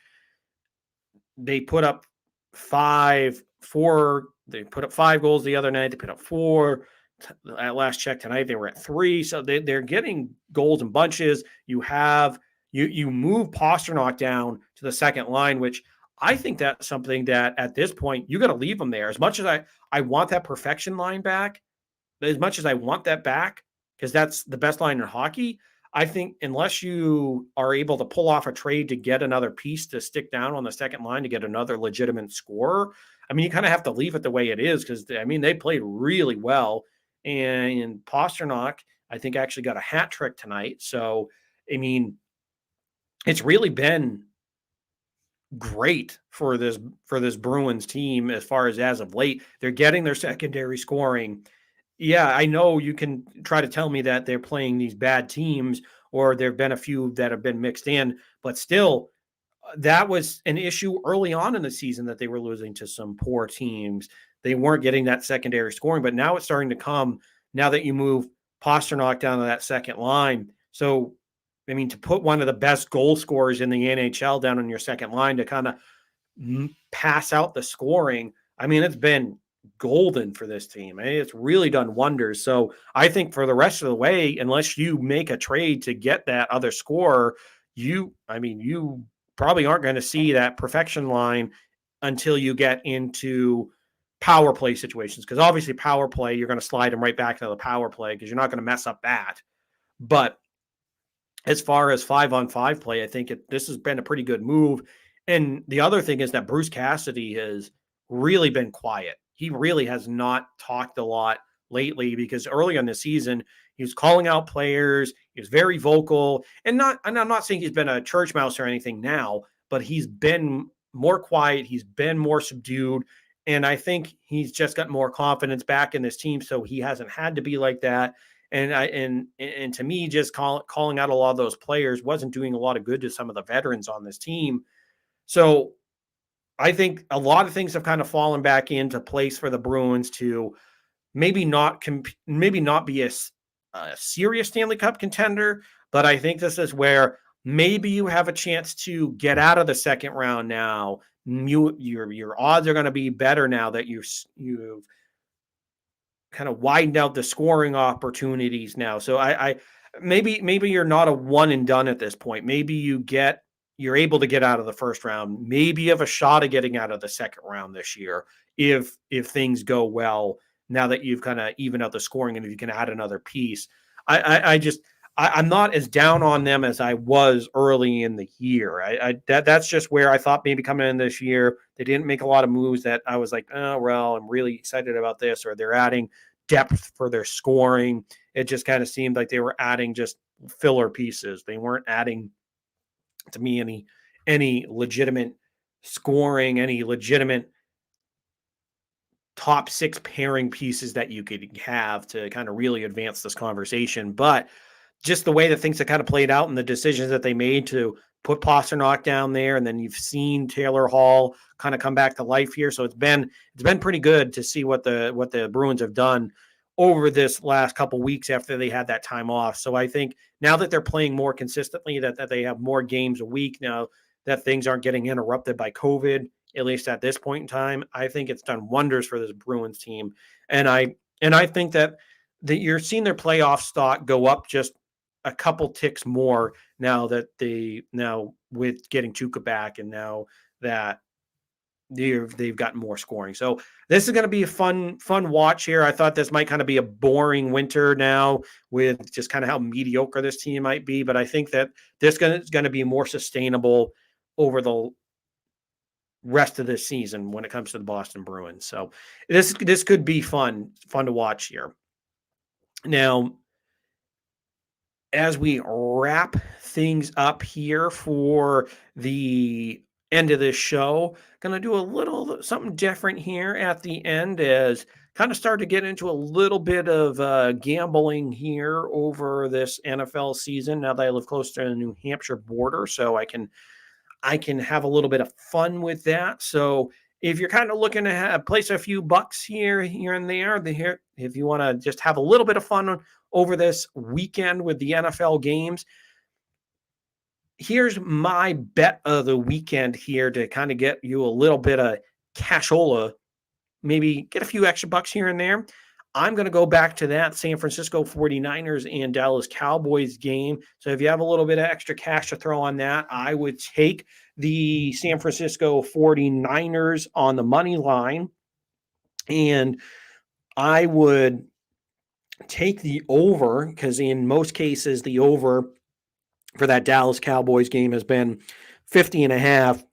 They put up 5 goals the other night. They put up 4. At last check tonight, they were at 3. So they're getting goals in bunches. You move Pastrnak down to the second line, which I think that's something that at this point you got to leave them there. As much as I want that perfection line back, as much as I want that back, because that's the best line in hockey, I think unless you are able to pull off a trade to get another piece to stick down on the second line to get another legitimate scorer, I mean, you kind of have to leave it the way it is, because, I mean, they played really well. And Pastrnak, I think, actually got a hat trick tonight. So, I mean, it's really been great for this Bruins team as far as of late. They're getting their secondary scoring. Yeah, I know you can try to tell me that they're playing these bad teams, or there have been a few that have been mixed in, but still, that was an issue early on in the season, that they were losing to some poor teams. They weren't getting that secondary scoring, but now it's starting to come now that you move Pastrnak down to that second line. So, I mean, to put one of the best goal scorers in the NHL down on your second line to kind of pass out the scoring, I mean, it's been golden for this team. I mean, it's really done wonders. So I think for the rest of the way, unless you make a trade to get that other scorer, you probably aren't going to see that perfection line until you get into power play situations. Because obviously power play, you're going to slide them right back into the power play, because you're not going to mess up that. But as far as 5-on-5 play, I think this has been a pretty good move. And the other thing is that Bruce Cassidy has really been quiet. He really has not talked a lot lately, because early in the season, he was calling out players. He was very vocal, and I'm not saying he's been a church mouse or anything now, but he's been more quiet. He's been more subdued. And I think he's just got more confidence back in this team. So he hasn't had to be like that. And to me, just calling out a lot of those players wasn't doing a lot of good to some of the veterans on this team. So I think a lot of things have kind of fallen back into place for the Bruins to maybe not be a serious Stanley Cup contender, but I think this is where maybe you have a chance to get out of the second round now. Your odds are going to be better now that you've kind of widened out the scoring opportunities now. So I maybe you're not a one and done at this point. Maybe you're able to get out of the first round. Maybe you have a shot at getting out of the second round this year if things go well, now that you've kind of evened out the scoring and if you can add another piece. I'm not as down on them as I was early in the year. That's just where I thought maybe coming in this year, they didn't make a lot of moves that I was like, oh, well, I'm really excited about this, or they're adding depth for their scoring. It just kind of seemed like they were adding just filler pieces. They weren't adding to me any legitimate scoring, any legitimate top six pairing pieces that you could have to kind of really advance this conversation. But just the way that things have kind of played out and the decisions that they made to put Pasternak down there, and then you've seen Taylor Hall kind of come back to life here. So it's been pretty good to see what the Bruins have done over this last couple weeks after they had that time off. So I think now that they're playing more consistently, that they have more games a week now, that things aren't getting interrupted by COVID, at least at this point in time, I think it's done wonders for this Bruins team. And I think that you're seeing their playoff stock go up just a couple ticks more now with getting Tuukka back, and now that they've gotten more scoring. So this is going to be a fun watch here. I thought this might kind of be a boring winter now with just kind of how mediocre this team might be, but I think that this is going to be more sustainable over the rest of this season when it comes to the Boston Bruins. So this could be fun to watch here. Now, as we wrap things up here for the end of this show, going to do a little something different here at the end, as kind of start to get into a little bit of gambling here over this NFL season. Now that I live close to the New Hampshire border, so I can have a little bit of fun with that. So if you're kind of looking to place a few bucks here and there, if you want to just have a little bit of fun over this weekend with the NFL games, here's my bet of the weekend here to kind of get you a little bit of cashola, maybe get a few extra bucks here and there. I'm going to go back to that San Francisco 49ers and Dallas Cowboys game. So if you have a little bit of extra cash to throw on that, I would take the San Francisco 49ers on the money line, and I would take the over, because in most cases the over for that Dallas Cowboys game has been 50.5.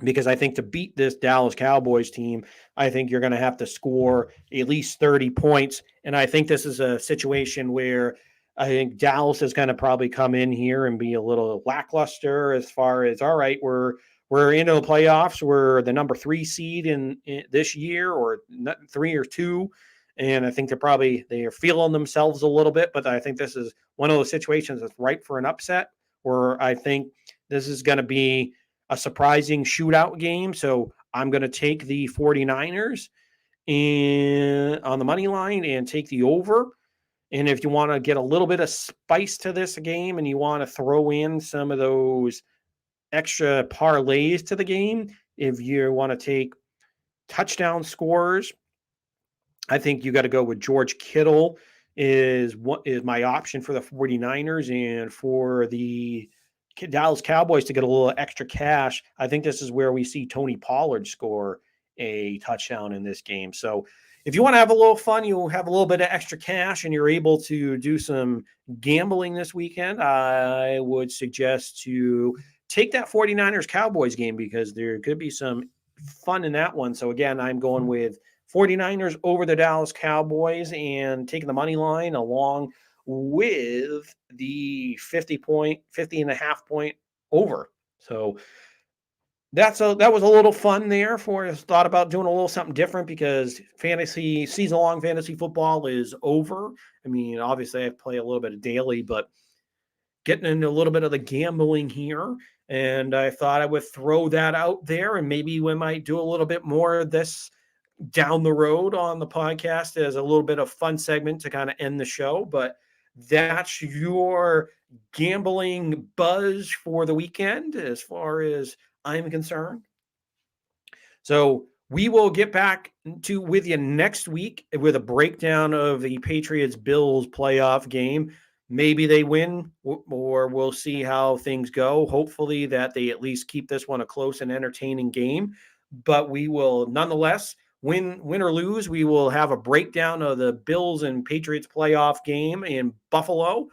Because I think to beat this Dallas Cowboys team, I think you're going to have to score at least 30 points. And I think this is a situation where I think Dallas is going to probably come in here and be a little lackluster as far as, all right, we're into the playoffs. We're the number 3 seed in this year, or 3 or 2. And I think they are feeling themselves a little bit. But I think this is one of those situations that's ripe for an upset, where I think this is going to be a surprising shootout game. So I'm going to take the 49ers on the money line and take the over. And if you want to get a little bit of spice to this game and you want to throw in some of those extra parlays to the game, if you want to take touchdown scorers, I think you got to go with George Kittle is my option for the 49ers. And for the Dallas Cowboys to get a little extra cash, I think this is where we see Tony Pollard score a touchdown in this game. So if you want to have a little fun, you have a little bit of extra cash, and you're able to do some gambling this weekend, I would suggest to take that 49ers Cowboys game, because there could be some fun in that one. So again, I'm going with 49ers over the Dallas Cowboys and taking the money line along with the 50.5 point over. So that was a little fun there for us. Thought about doing a little something different, because season-long fantasy football is over. I mean, obviously I play a little bit of daily, but getting into a little bit of the gambling here. And I thought I would throw that out there, and maybe we might do a little bit more of this down the road on the podcast as a little bit of fun segment to kind of end the show. But that's your gambling buzz for the weekend as far as I'm concerned. So we will get back with you next week with a breakdown of the Patriots-Bills playoff game. Maybe they win, or we'll see how things go. Hopefully that they at least keep this one a close and entertaining game. but we will nonetheless, win or lose, we will have a breakdown of the Bills and Patriots playoff game in Buffalo.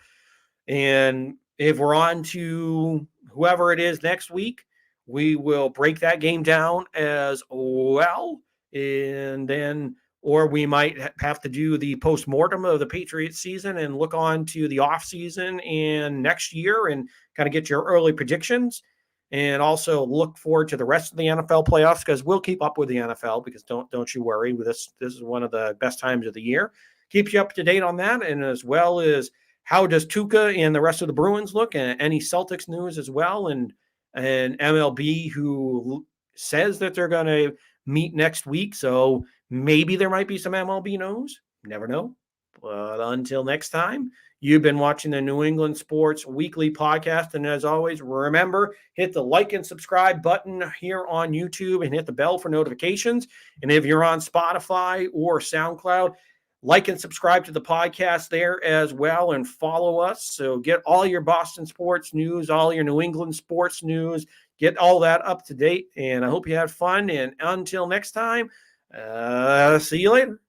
And if we're on to whoever it is next week, we will break that game down as well. And then, or we might have to do the post-mortem of the Patriots season and look on to the off season and next year and kind of get your early predictions. And also look forward to the rest of the NFL playoffs, because we'll keep up with the NFL, because don't you worry. This is one of the best times of the year. Keeps you up to date on that, and as well as how does Tuukka and the rest of the Bruins look, and any Celtics news as well, and MLB, who says that they're going to meet next week. So maybe there might be some MLB news. Never know. But until next time, you've been watching the New England Sports Weekly Podcast. And as always, remember, hit the like and subscribe button here on YouTube and hit the bell for notifications. And if you're on Spotify or SoundCloud, like and subscribe to the podcast there as well, and follow us. So get all your Boston sports news, all your New England sports news, get all that up to date. And I hope you had fun. And until next time, see you later.